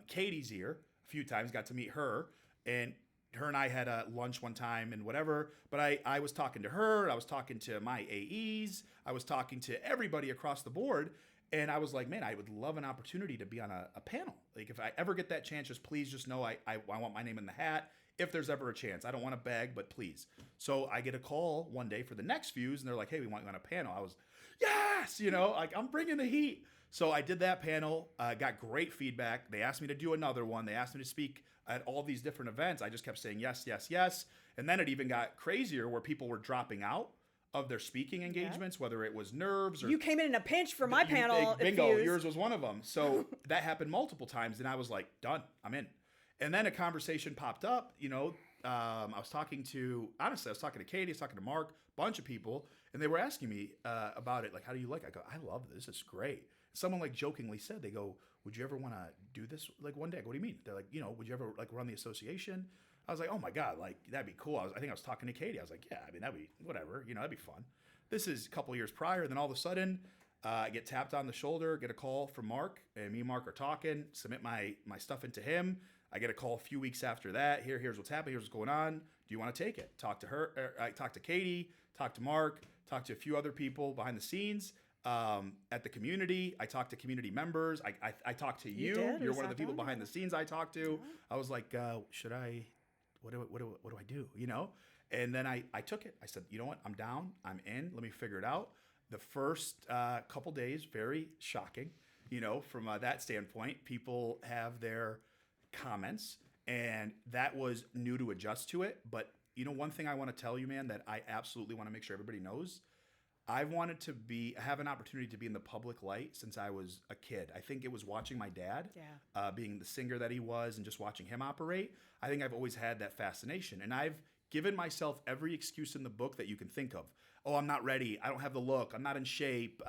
Katie's ear a few times, got to meet her. And her and I had a lunch one time and whatever. But I was talking to her. I was talking to my AEs. I was talking to everybody across the board. And I was like, man, I would love an opportunity to be on a panel. Like if I ever get that chance, please just know I want my name in the hat. If there's ever a chance, I don't want to beg, but please. So I get a call one day for the next Fuse, and they're like, hey, we want you on a panel. I was, yes, like I'm bringing the heat. So I did that panel, got great feedback. They asked me to do another one. They asked me to speak at all these different events. I just kept saying yes, yes, yes. And then it even got crazier where people were dropping out of their speaking engagements, whether it was nerves or... You came in a pinch for my panel. at Bingo, Fuse. yours was one of them. So that happened multiple times, and I was like, done, I'm in. And then a conversation popped up, I was talking to Katie, I was talking to Mark, bunch of people, and they were asking me about it. Like, how do you like it? I go, I love this. It's great. Someone like jokingly said, they go, would you ever want to do this like one day? I go, what do you mean? They're like, would you ever like run the association? I was like, oh my God, like that'd be cool. I think I was talking to Katie. I was like, yeah, I mean, that'd be whatever, that'd be fun. This is a couple years prior. Then all of a sudden, I get tapped on the shoulder, get a call from Mark, and me and Mark are talking, submit my stuff into him. I get a call a few weeks after that. Here's what's happening. Here's what's going on. Do you want to take it? Talk to her. I talked to Katie, talked to Mark, talked to a few other people behind the scenes at the community. I talked to community members. I talked to you. You're one of the people behind the scenes I talked to. I was like, should I, what do I do? And then I took it. I said, you know what? I'm down. I'm in. Let me figure it out. The first couple days, very shocking, from that standpoint. People have their comments, and that was new to adjust to it. But one thing I want to tell you, man, that I absolutely want to make sure everybody knows, I wanted to have an opportunity to be in the public light since I was a kid. I think it was watching my dad, being the singer that he was, and just watching him operate. I think I've always had that fascination, and I've given myself every excuse in the book that you can think of. Oh, I'm not ready. I don't have the look. I'm not in shape.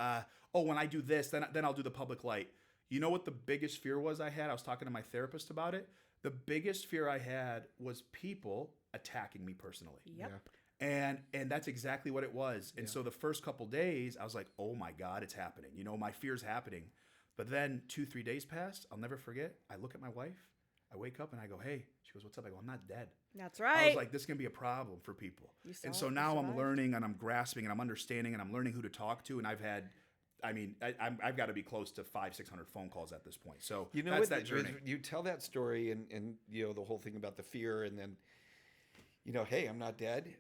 When I do this, then I'll do the public light. You know what the biggest fear was I had? I was talking to my therapist about it. The biggest fear I had was people attacking me personally. Yep. And that's exactly what it was. And so the first couple days, I was like, oh my God, it's happening. My fear's happening. But then 2-3 days passed. I'll never forget. I look at my wife. I wake up and I go, hey. She goes, what's up? I go, I'm not dead. That's right. I was like, this can be a problem for people. And so now I'm learning and I'm grasping and I'm understanding and I'm learning who to talk to. And I've got to be close to 500-600 phone calls at this point. So that's that journey. You tell that story and the whole thing about the fear and then, hey, I'm not dead.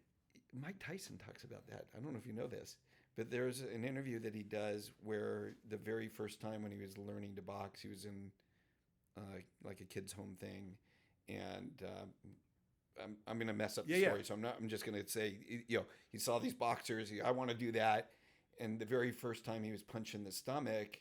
Mike Tyson talks about that. I don't know if you know this, but there's an interview that he does where the very first time when he was learning to box, he was in like a kid's home thing. And I'm going to mess up the story, so I'm just going to say, he saw these boxers. I want to do that. And the very first time he was punched in the stomach,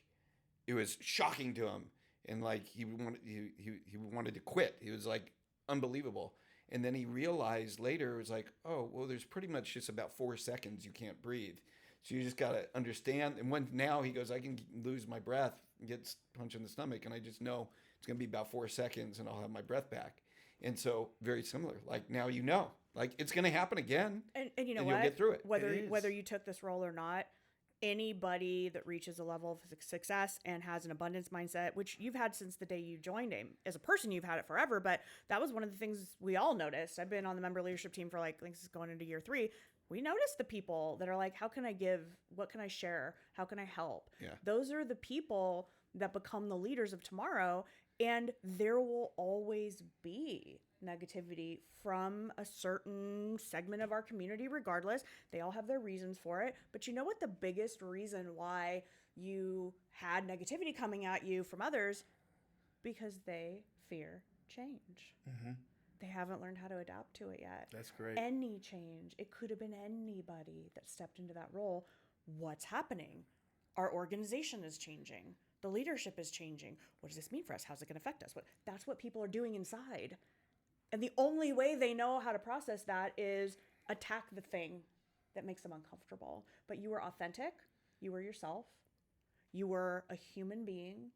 it was shocking to him, and like he wanted to quit. He was like unbelievable. And then he realized later, it was like, oh, well, there's pretty much just about 4 seconds you can't breathe. So you just got to understand. And now he goes, I can lose my breath and get punched in the stomach, and I just know it's going to be about 4 seconds, and I'll have my breath back. And so very similar. Like now like it's going to happen again. And you know and what? You'll get through it. Whether you took this role or not, anybody that reaches a level of success and has an abundance mindset, which you've had since the day you joined AIME, as a person, you've had it forever. But that was one of the things we all noticed. I've been on the member leadership team for I think this is going into year 3. We noticed the people that are like, how can I give? What can I share? How can I help? Yeah. Those are the people that become the leaders of tomorrow. And there will always be negativity from a certain segment of our community, regardless. They all have their reasons for it. But you know what the biggest reason why you had negativity coming at you from others? Because they fear change. Mm-hmm. They haven't learned how to adapt to it yet. That's great. Any change. It could have been anybody that stepped into that role. What's happening? Our organization is changing. The leadership is changing. What does this mean for us? How's it going to affect us? That's what people are doing inside. And the only way they know how to process that is attack the thing that makes them uncomfortable. But you were authentic. You were yourself. You were a human being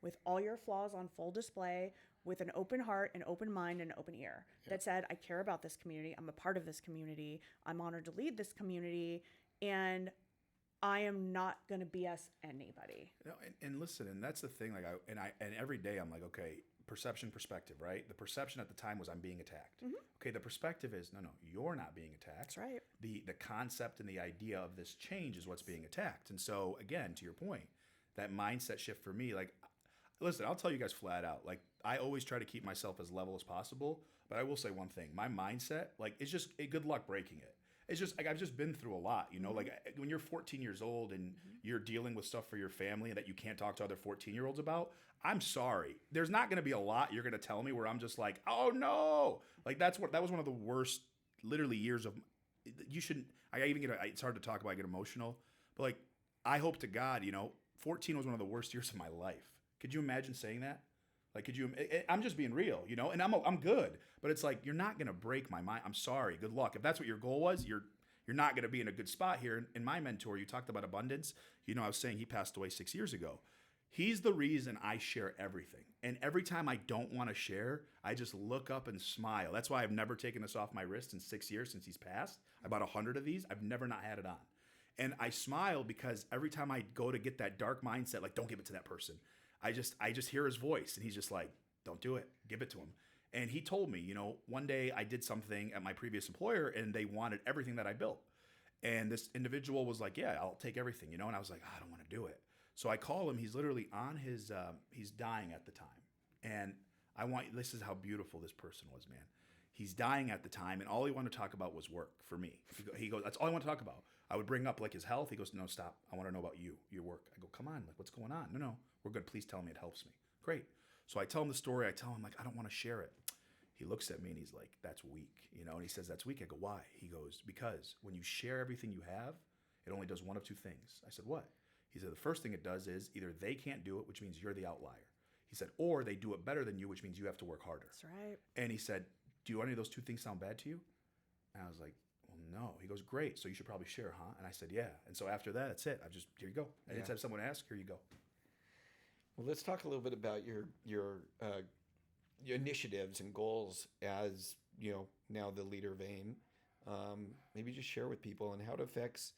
with all your flaws on full display, with an open heart, an open mind, and an open ear that said, I care about this community. I'm a part of this community. I'm honored to lead this community. And I am not going to BS anybody. And listen, and that's the thing. Like and every day I'm like, okay, perspective, right? The perception at the time was I'm being attacked. Mm-hmm. Okay, the perspective is no, you're not being attacked. That's right. The concept and the idea of this change is what's being attacked. And so again, to your point, that mindset shift for me, like, listen, I'll tell you guys flat out, like I always try to keep myself as level as possible. But I will say one thing: my mindset, like, it's just good luck breaking it. It's just like I've just been through a lot, like when you're 14 years old and you're dealing with stuff for your family that you can't talk to other 14-year-olds about. I'm sorry. There's not going to be a lot you're going to tell me where I'm just like, oh no. Like that was one of the worst literally years of, you shouldn't, it's hard to talk about, I get emotional, but like, I hope to God, 14 was one of the worst years of my life. Could you imagine saying that? Like, could you? I'm just being real, you know, and I'm good, but it's like you're not gonna break my mind. I'm sorry. Good luck. If that's what your goal was, you're not gonna be in a good spot here. In my mentor, you talked about abundance. You know, I was saying he passed away 6 years ago. He's the reason I share everything. And every time I don't want to share, I just look up and smile. That's why I've never taken this off my wrist in 6 years since he's passed. I bought 100 of these. I've never not had it on. And I smile because every time I go to get that dark mindset, like, don't give it to that person, I just hear his voice and he's just like, don't do it. Give it to him. And he told me, you know, one day I did something at my previous employer and they wanted everything that I built. And this individual was like, yeah, I'll take everything, you know? And I was like, I don't want to do it. So I call him. He's literally on his, he's dying at the time. And this is how beautiful this person was, man. He's dying at the time, and all he wanted to talk about was work for me. He goes, that's all I want to talk about. I would bring up like his health. He goes, no, stop. I want to know about you, your work. I go, come on, like, what's going on? No, we're good. Please tell me, it helps me. Great. So I tell him the story. I tell him, like, I don't want to share it. He looks at me and he's like, that's weak, you know? And he says, that's weak. I go, why? He goes, because when you share everything you have, it only does one of two things. I said, what? He said, the first thing it does is either they can't do it, which means you're the outlier. He said, or they do it better than you, which means you have to work harder. That's right. And he said, do any of those two things sound bad to you? And I was like, well, no. He goes, great. So you should probably share, huh? And I said, yeah. And so after that, that's it. Here you go. Anytime someone asks, here you go. Well, let's talk a little bit about your initiatives and goals as, you know, now the leader of AIME. Maybe just share with people and how it affects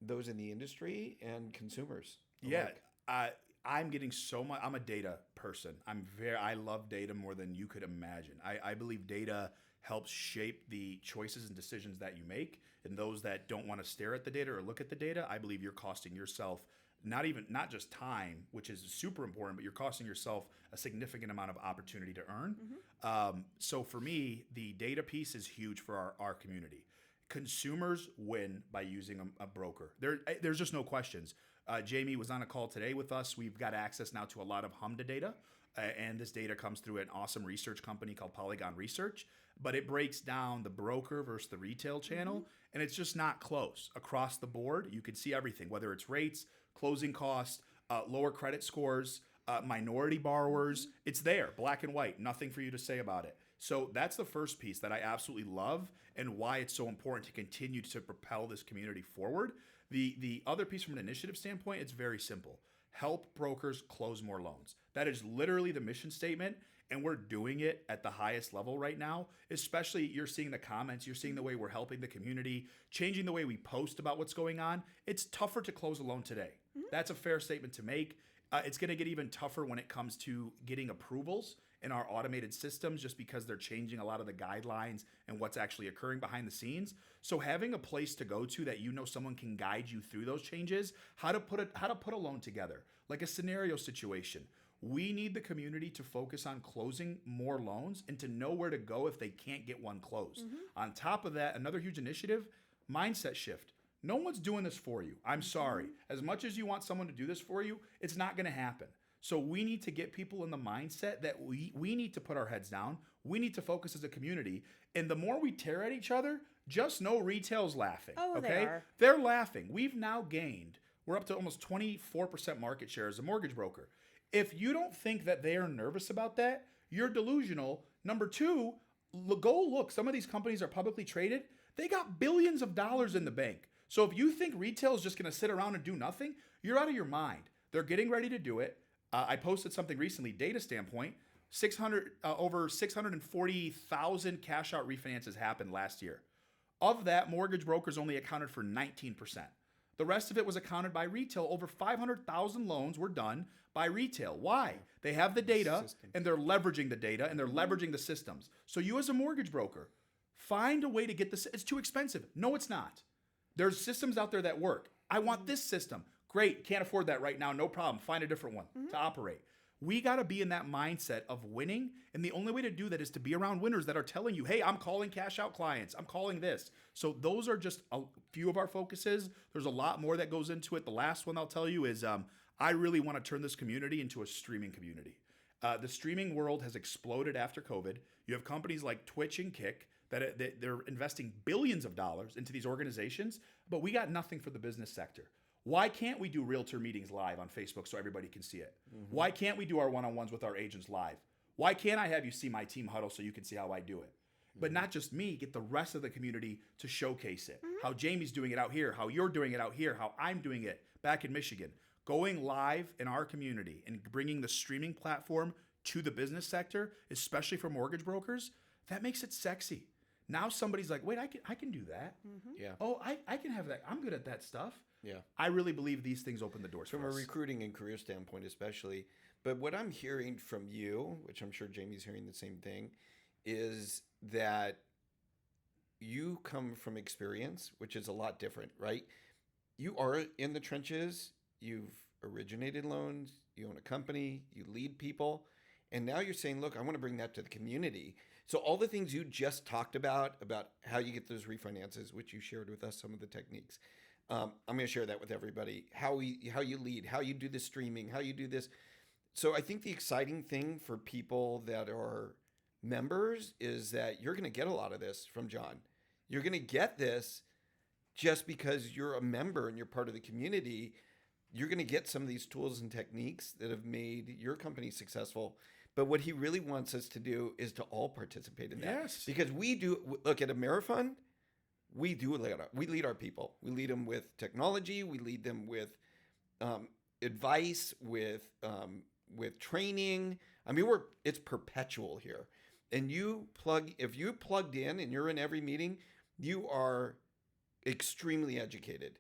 those in the industry and consumers. Yeah. I'm getting so much. I'm a data person. I love data more than you could imagine. I believe data helps shape the choices and decisions that you make. And those that don't want to stare at the data or look at the data, I believe you're costing yourself not just time, which is super important, but you're costing yourself a significant amount of opportunity to earn. So for me, the data piece is huge for our community. Consumers win by using a broker. There's just no questions. Jamie was on a call today with us. We've got access now to a lot of HMDA data, and this data comes through an awesome research company called Polygon Research, but it breaks down the broker versus the retail channel, and it's just not close. Across the board, you can see everything, whether it's rates, closing costs, lower credit scores, minority borrowers. It's there, black and white, nothing for you to say about it. So that's the first piece that I absolutely love and why it's so important to continue to propel this community forward. The other piece from an initiative standpoint, it's very simple. Help brokers close more loans. That is literally the mission statement, and we're doing it at the highest level right now. Especially, you're seeing the comments, you're seeing the way we're helping the community, changing the way we post about what's going on. It's tougher to close a loan today. That's a fair statement to make. It's going to get even tougher when it comes to getting approvals in our automated systems, just because they're changing a lot of the guidelines and what's actually occurring behind the scenes. So having a place to go to that, you know, someone can guide you through those changes, how to put a loan together, like a scenario situation. We need the community to focus on closing more loans and to know where to go if they can't get one closed. On top of that, another huge initiative, mindset shift. No one's doing this for you. I'm sorry. As much as you want someone to do this for you, it's not going to happen. So we need to get people in the mindset that we need to put our heads down. We need to focus as a community. And the more we tear at each other, just know retail's laughing. Oh, okay? they are. They're laughing. We've now gained, we're up to almost 24% market share as a mortgage broker. If you don't think that they are nervous about that, you're delusional. Number two, go look. Some of these companies are publicly traded. They got billions of dollars in the bank. So if you think retail is just going to sit around and do nothing, you're out of your mind. They're getting ready to do it. I posted something recently, data standpoint, over 640,000 cash out refinances happened last year. Of that, mortgage brokers only accounted for 19%. The rest of it was accounted by retail. Over 500,000 loans were done by retail. Why? They have the data and they're leveraging the data and they're leveraging the systems. So you as a mortgage broker, find a way to get this. It's too expensive. No, it's not. There's systems out there that work. I want this system. Great, can't afford that right now, no problem. Find a different one to operate. We got to be in that mindset of winning, and the only way to do that is to be around winners that are telling you, hey, I'm calling cash out clients. I'm calling this. So those are just a few of our focuses. There's a lot more that goes into it. The last one I'll tell you is I really want to turn this community into a streaming community. The streaming world has exploded after COVID. You have companies like Twitch and Kick that they're investing billions of dollars into these organizations, but we got nothing for the business sector. Why can't we do realtor meetings live on Facebook so everybody can see it? Why can't we do our one-on-ones with our agents live? Why can't I have you see my team huddle so you can see how I do it? But not just me, get the rest of the community to showcase it. How Jamie's doing it out here, how you're doing it out here, how I'm doing it back in Michigan. Going live in our community and bringing the streaming platform to the business sector, especially for mortgage brokers, that makes it sexy. Now somebody's like, wait, I can do that. Yeah. Oh, I can have that. I'm good at that stuff. Yeah. I really believe these things open the doors From for a us. recruiting and career standpoint, especially. But what I'm hearing from you, which I'm sure Jamie's hearing the same thing, is that you come from experience, which is a lot different, right? You are in the trenches. You've originated loans. You own a company. You lead people. And now you're saying, look, I want to bring that to the community. So all the things you just talked about how you get those refinances, which you shared with us, some of the techniques. I'm going to share that with everybody. How you lead, how you do the streaming, how you do this. So I think the exciting thing for people that are members is that you're going to get a lot of this from John. You're going to get this just because you're a member and you're part of the community. You're going to get some of these tools and techniques that have made your company successful. But what he really wants us to do is to all participate in that. Yes. Because we do, look, at AmeriFund, we lead our people. We lead them with technology. We lead them with advice, with training. I mean, it's perpetual here. And if you plugged in and you're in every meeting, you are extremely educated.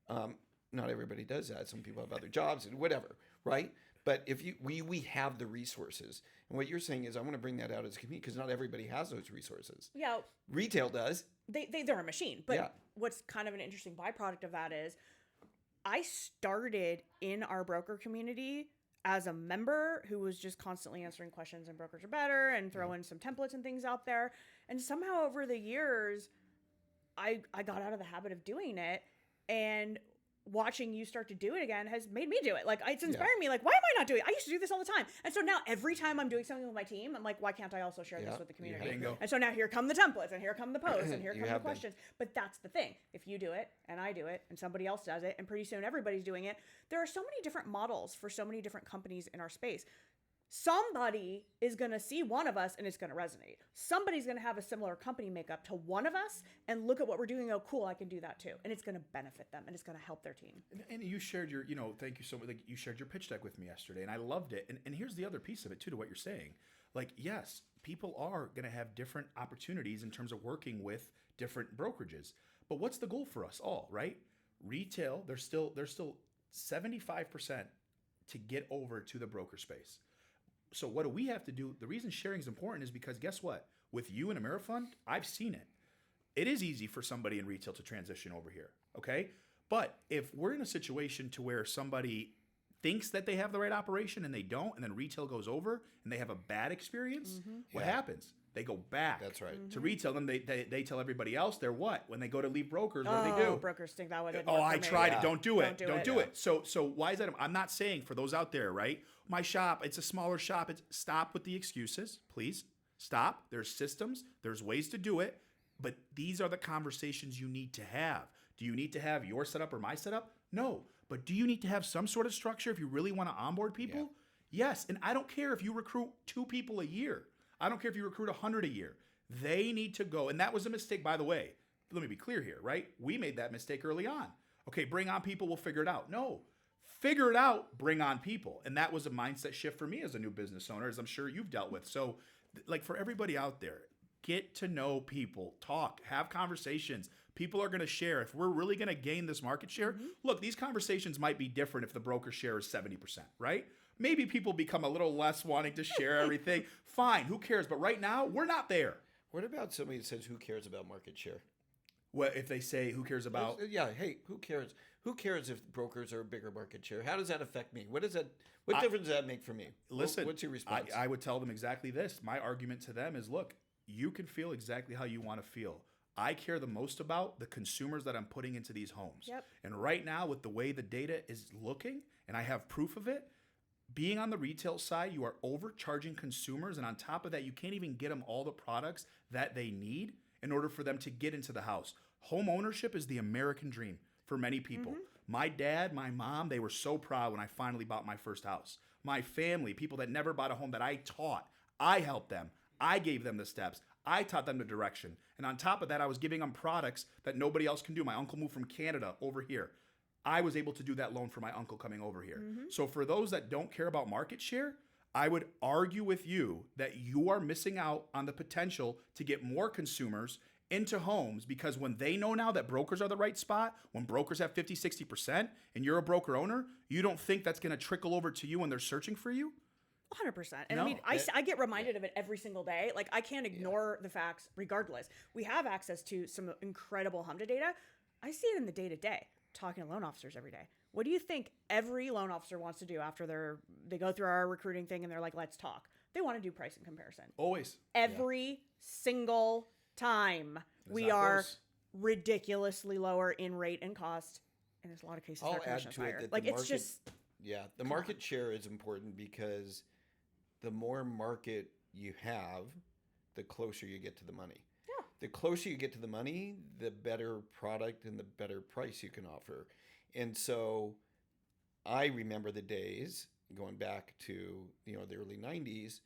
Not everybody does that. Some people have other jobs and whatever, right? But if we have the resources, and what you're saying is, I want to bring that out as a community because not everybody has those resources. Yeah. Retail does. They're a machine. But Yeah. what's kind of an interesting byproduct of that is I started in our broker community as a member who was just constantly answering questions and brokers are better and throwing some templates and things out there. And somehow over the years, I got out of the habit of doing it, and watching you start to do it again has made me do it. Like, it's inspiring me. Like, why am I not doing it? I used to do this all the time. And so now every time I'm doing something with my team, I'm like, why can't I also share this with the community? Bingo. And so now here come the templates, and here come the posts, and here You come the have been. questions. But that's the thing. If you do it, and I do it, and somebody else does it, and pretty soon everybody's doing it, there are so many different models for so many different companies in our space. Somebody is going to see one of us and it's going to resonate. Somebody's going to have a similar company makeup to one of us and look at what we're doing. Oh, cool, I can do that too. And it's going to benefit them, and it's going to help their team. And you shared your, thank you so much. Like, you shared your pitch deck with me yesterday, and I loved it. And here's the other piece of it too, to what you're saying. Like, yes, people are going to have different opportunities in terms of working with different brokerages. But what's the goal for us all, right? Retail, there's still 75% to get over to the broker space. So what do we have to do? The reason sharing is important is because guess what? With you and AmeriFund, I've seen it. It is easy for somebody in retail to transition over here, okay? But if we're in a situation to where somebody thinks that they have the right operation and they don't, and then retail goes over and they have a bad experience, what happens? They go back That's right. to retail. Then they tell everybody else they're what? When they go to leave brokers, what do they do? Brokers think that would. Oh, I tried Yeah. it. Don't do it. Don't do do it. it. So why is that? I'm not saying for those out there, right? My shop, it's a smaller shop. Stop with the excuses, please. Stop. There's systems. There's ways to do it. But these are the conversations you need to have. Do you need to have your setup or my setup? No. But do you need to have some sort of structure if you really want to onboard people? Yes. And I don't care if you recruit 2 people a year. I don't care if you recruit 100 a year. They need to go. And that was a mistake, by the way. Let me be clear here, right? We made that mistake early on. Okay, bring on people, we'll figure it out. No, figure it out, bring on people. And that was a mindset shift for me as a new business owner, as I'm sure you've dealt with. So, like, for everybody out there, get to know people, talk, have conversations. People are going to share. If we're really going to gain this market share, look, these conversations might be different if the broker share is 70%, right? Maybe people become a little less wanting to share everything. Fine, who cares? But right now, we're not there. What about somebody that says, who cares about market share? Well, if they say, who cares about? Yeah, hey, who cares? Who cares if brokers are a bigger market share? How does that affect me? What difference does that make for me? Listen, what's your response? I would tell them exactly this. My argument to them is, look, you can feel exactly how you want to feel. I care the most about the consumers that I'm putting into these homes. Yep. And right now, with the way the data is looking, and I have proof of it, being on the retail side, you are overcharging consumers. And on top of that, you can't even get them all the products that they need in order for them to get into the house. Home ownership is the American dream for many people. My dad, my mom, they were so proud when I finally bought my first house. My family, people that never bought a home that I taught, I helped them. I gave them the steps. I taught them the direction. And on top of that, I was giving them products that nobody else can do. My uncle moved from Canada over here. I was able to do that loan for my uncle coming over here. So for those that don't care about market share, I would argue with you that you are missing out on the potential to get more consumers into homes, because when they know now that brokers are the right spot, when brokers have 50, 60% and you're a broker owner, you don't think that's going to trickle over to you when they're searching for you? 100%. And No. I mean, I get reminded of it every single day. Like, I can't ignore the facts regardless. We have access to some incredible HMDA data. I see it in the day to day, talking to loan officers every day. What do you think every loan officer wants to do after they go through our recruiting thing and they're like, let's talk? They want to do pricing comparison. Always. Every single time. We not are close. ridiculously lower in rate and cost. And there's a lot of cases I'll our add commission's to it higher. that Like, the it's market, just... the market share is important because the more market you have, the closer you get to the money. Yeah. The closer you get to the money, the better product and the better price you can offer. And so I remember the days going back to, the early 90s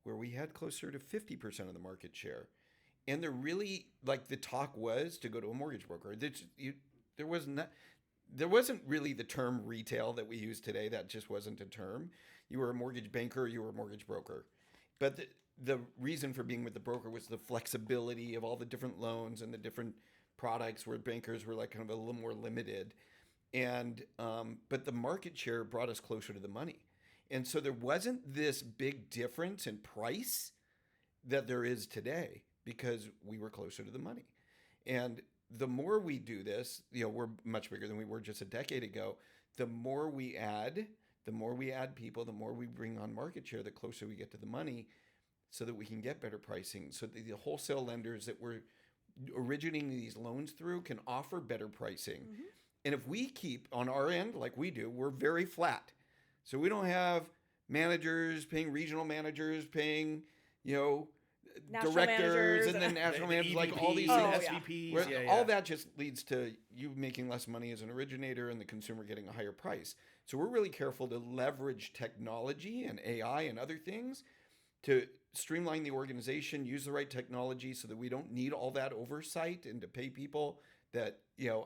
where we had closer to 50% of the market share. And there really, like, the talk was to go to a mortgage broker. There wasn't really the term retail that we use today. That just wasn't a term. You were a mortgage banker, you were a mortgage broker. But the reason for being with the broker was the flexibility of all the different loans and the different products, where bankers were like kind of a little more limited. And but the market share brought us closer to the money. And so there wasn't this big difference in price that there is today, because we were closer to the money. And the more we do this, we're much bigger than we were just a decade ago. The more we add people, the more we bring on market share, the closer we get to the money, so that we can get better pricing. So the wholesale lenders that we're originating these loans through can offer better pricing. And if we keep on our end, like we do, we're very flat. So we don't have managers paying regional managers, paying, National directors managers. and then national The managers, like all these EVPs, things. SVPs, Where all that just leads to you making less money as an originator and the consumer getting a higher price. So we're really careful to leverage technology and AI and other things to streamline the organization, use the right technology so that we don't need all that oversight, and to pay people that,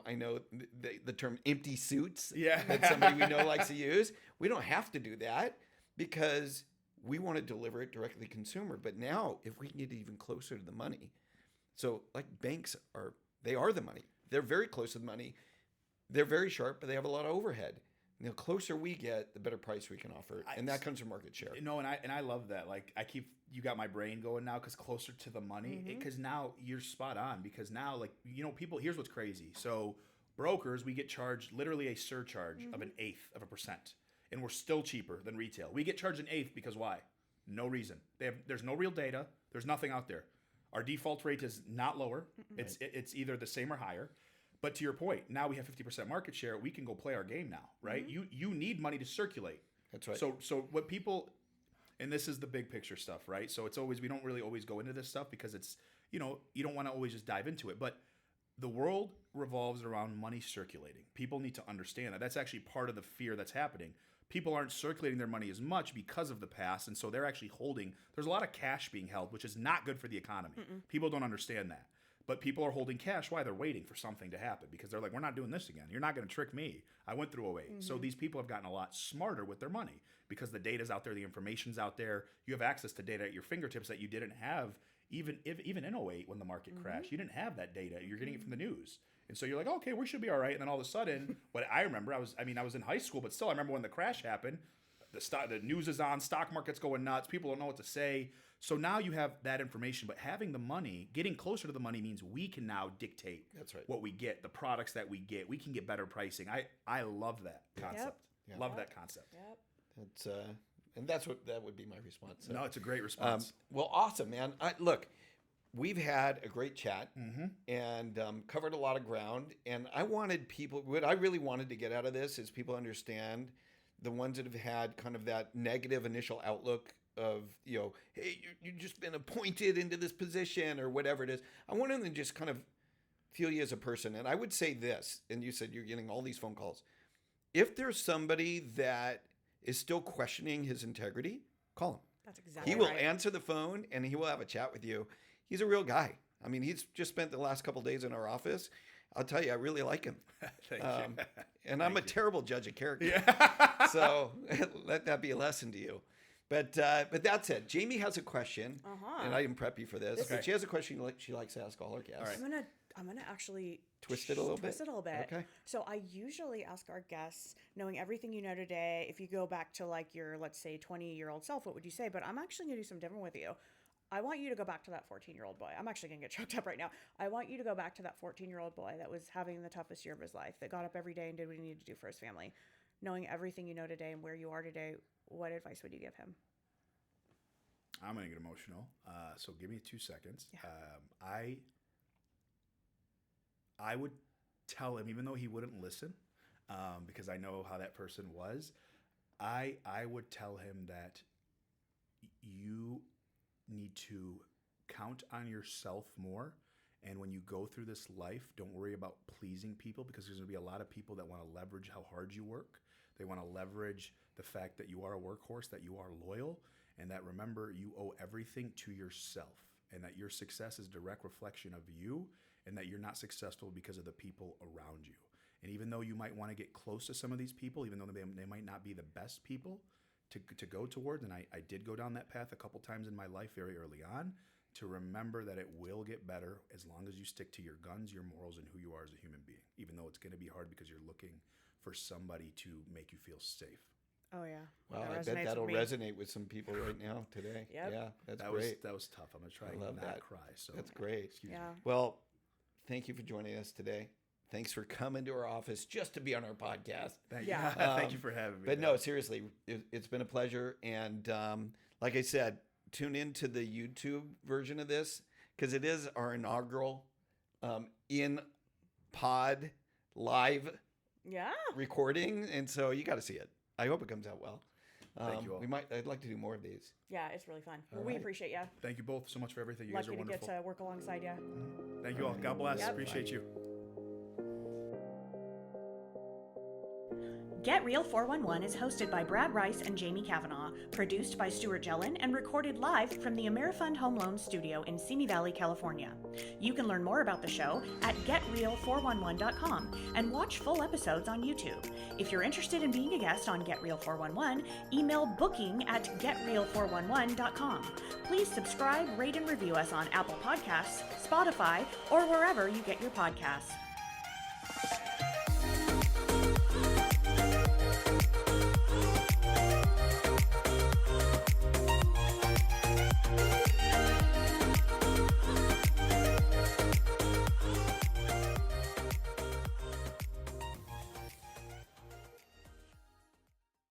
I know the term empty suits that somebody we know likes to use. We don't have to do that, because we want to deliver it directly to the consumer. But now, if we can get even closer to the money, so like banks they are the money. They're very close to the money. They're very sharp, but they have a lot of overhead. And the closer we get, the better price we can offer, and that comes from market share. No, and I love that. Like, you got my brain going now, because closer to the money, because now you're spot on. Because now, like, people, here's what's crazy. So brokers, we get charged literally a surcharge of 1/8%, and we're still cheaper than retail. We get charged 1/8 because why? No reason. There's no real data. There's nothing out there. Our default rate is not lower. It's either the same or higher. But to your point, now we have 50% market share. We can go play our game now, right? You need money to circulate. That's right. So what people, and this is the big picture stuff, right? So it's always, we don't really always go into this stuff, because it's, you don't want to always just dive into it. But the world revolves around money circulating. People need to understand that. That's actually part of the fear that's happening. People aren't circulating their money as much because of the past, and so they're actually holding. There's a lot of cash being held, which is not good for the economy. People don't understand that. But people are holding cash. Why? They're waiting for something to happen, because they're like, we're not doing this again. You're not going to trick me. I went through 08. So these people have gotten a lot smarter with their money, because the data's out there, the information's out there. You have access to data at your fingertips that you didn't have even in 08 when the market crashed. You didn't have that data. You're getting it from the news. And so you're like, okay, we should be all right. And then all of a sudden, what I remember, I was in high school, but still I remember when the crash happened, the news is on, stock market's going nuts. People don't know what to say. So now you have that information, but having the money, getting closer to the money, means we can now dictate what we get, the products that we get. We can get better pricing. I love that concept. Love that concept. That's and that would be my response. So, no, it's a great response. Well, awesome, man. Look, we've had a great chat and covered a lot of ground. And what I really wanted to get out of this is people understand, the ones that have had kind of that negative initial outlook of, hey, you've just been appointed into this position or whatever it is. I want them to just kind of feel you as a person. And I would say this, and you said you're getting all these phone calls. if there's somebody that is still questioning his integrity, call him. That's exactly He will right. answer the phone and he will have a chat with you. He's a real guy. I mean, he's just spent the last couple days in our office. I'll tell you, I really like him. Thank you. And I'm a terrible judge of character. Yeah. So let that be a lesson to you. But that's it. Jamie has a question, and I didn't prep you for this. But she has a question she likes to ask all her guests. All right. I'm gonna actually Twist it a little bit? Twist it a little bit. Okay. So I usually ask our guests, knowing everything you know today, if you go back to like your, let's say, 20-year-old self, what would you say? But I'm actually gonna do something different with you. I want you to go back to that 14-year-old boy. I'm actually gonna get choked up right now. I want you to go back to that 14-year-old boy that was having the toughest year of his life, that got up every day and did what he needed to do for his family. Knowing everything you know today and where you are today, what advice would you give him? I'm going to get emotional. So give me 2 seconds. Yeah. I would tell him, even though he wouldn't listen, because I know how that person was, I would tell him that you need to count on yourself more. And when you go through this life, don't worry about pleasing people, because there's going to be a lot of people that want to leverage how hard you work. They want to leverage the fact that you are a workhorse, that you are loyal, and that, remember, you owe everything to yourself, and that your success is a direct reflection of you, and that you're not successful because of the people around you. And even though you might want to get close to some of these people, even though they might not be the best people to go towards, and I did go down that path a couple times in my life very early on, to remember that it will get better as long as you stick to your guns, your morals, and who you are as a human being, even though it's going to be hard because you're looking for somebody to make you feel safe. Oh, yeah. Wow, That I bet resonates that'll with me. resonate with some people right now today. Yep. Yeah, that's That great. was tough. I'm going to try I and love not that. cry. So That's great. Excuse me. Yeah. Well, thank you for joining us today. Thanks for coming to our office just to be on our podcast. Thank Yeah. you. Thank you for having me. But no, seriously, it's been a pleasure. And like I said, tune into the YouTube version of this, because it is our inaugural in-pod live Yeah. recording. And so you got to see it. I hope it comes out well. Thank you all. I'd like to do more of these. Yeah, it's really fun. All We right. appreciate you. Thank you both so much for everything. You guys Lucky are to get wonderful. to work alongside you. Thank you all. God bless. Yep. Appreciate you. Get Real 411 is hosted by Brad Rice and Jamie Kavanaugh, produced by Stuart Jellin, and recorded live from the AmeriFund Home Loan Studio in Simi Valley, California. You can learn more about the show at getreal411.com and watch full episodes on YouTube. If you're interested in being a guest on Get Real 411, email booking@getreal411.com. Please subscribe, rate, and review us on Apple Podcasts, Spotify, or wherever you get your podcasts.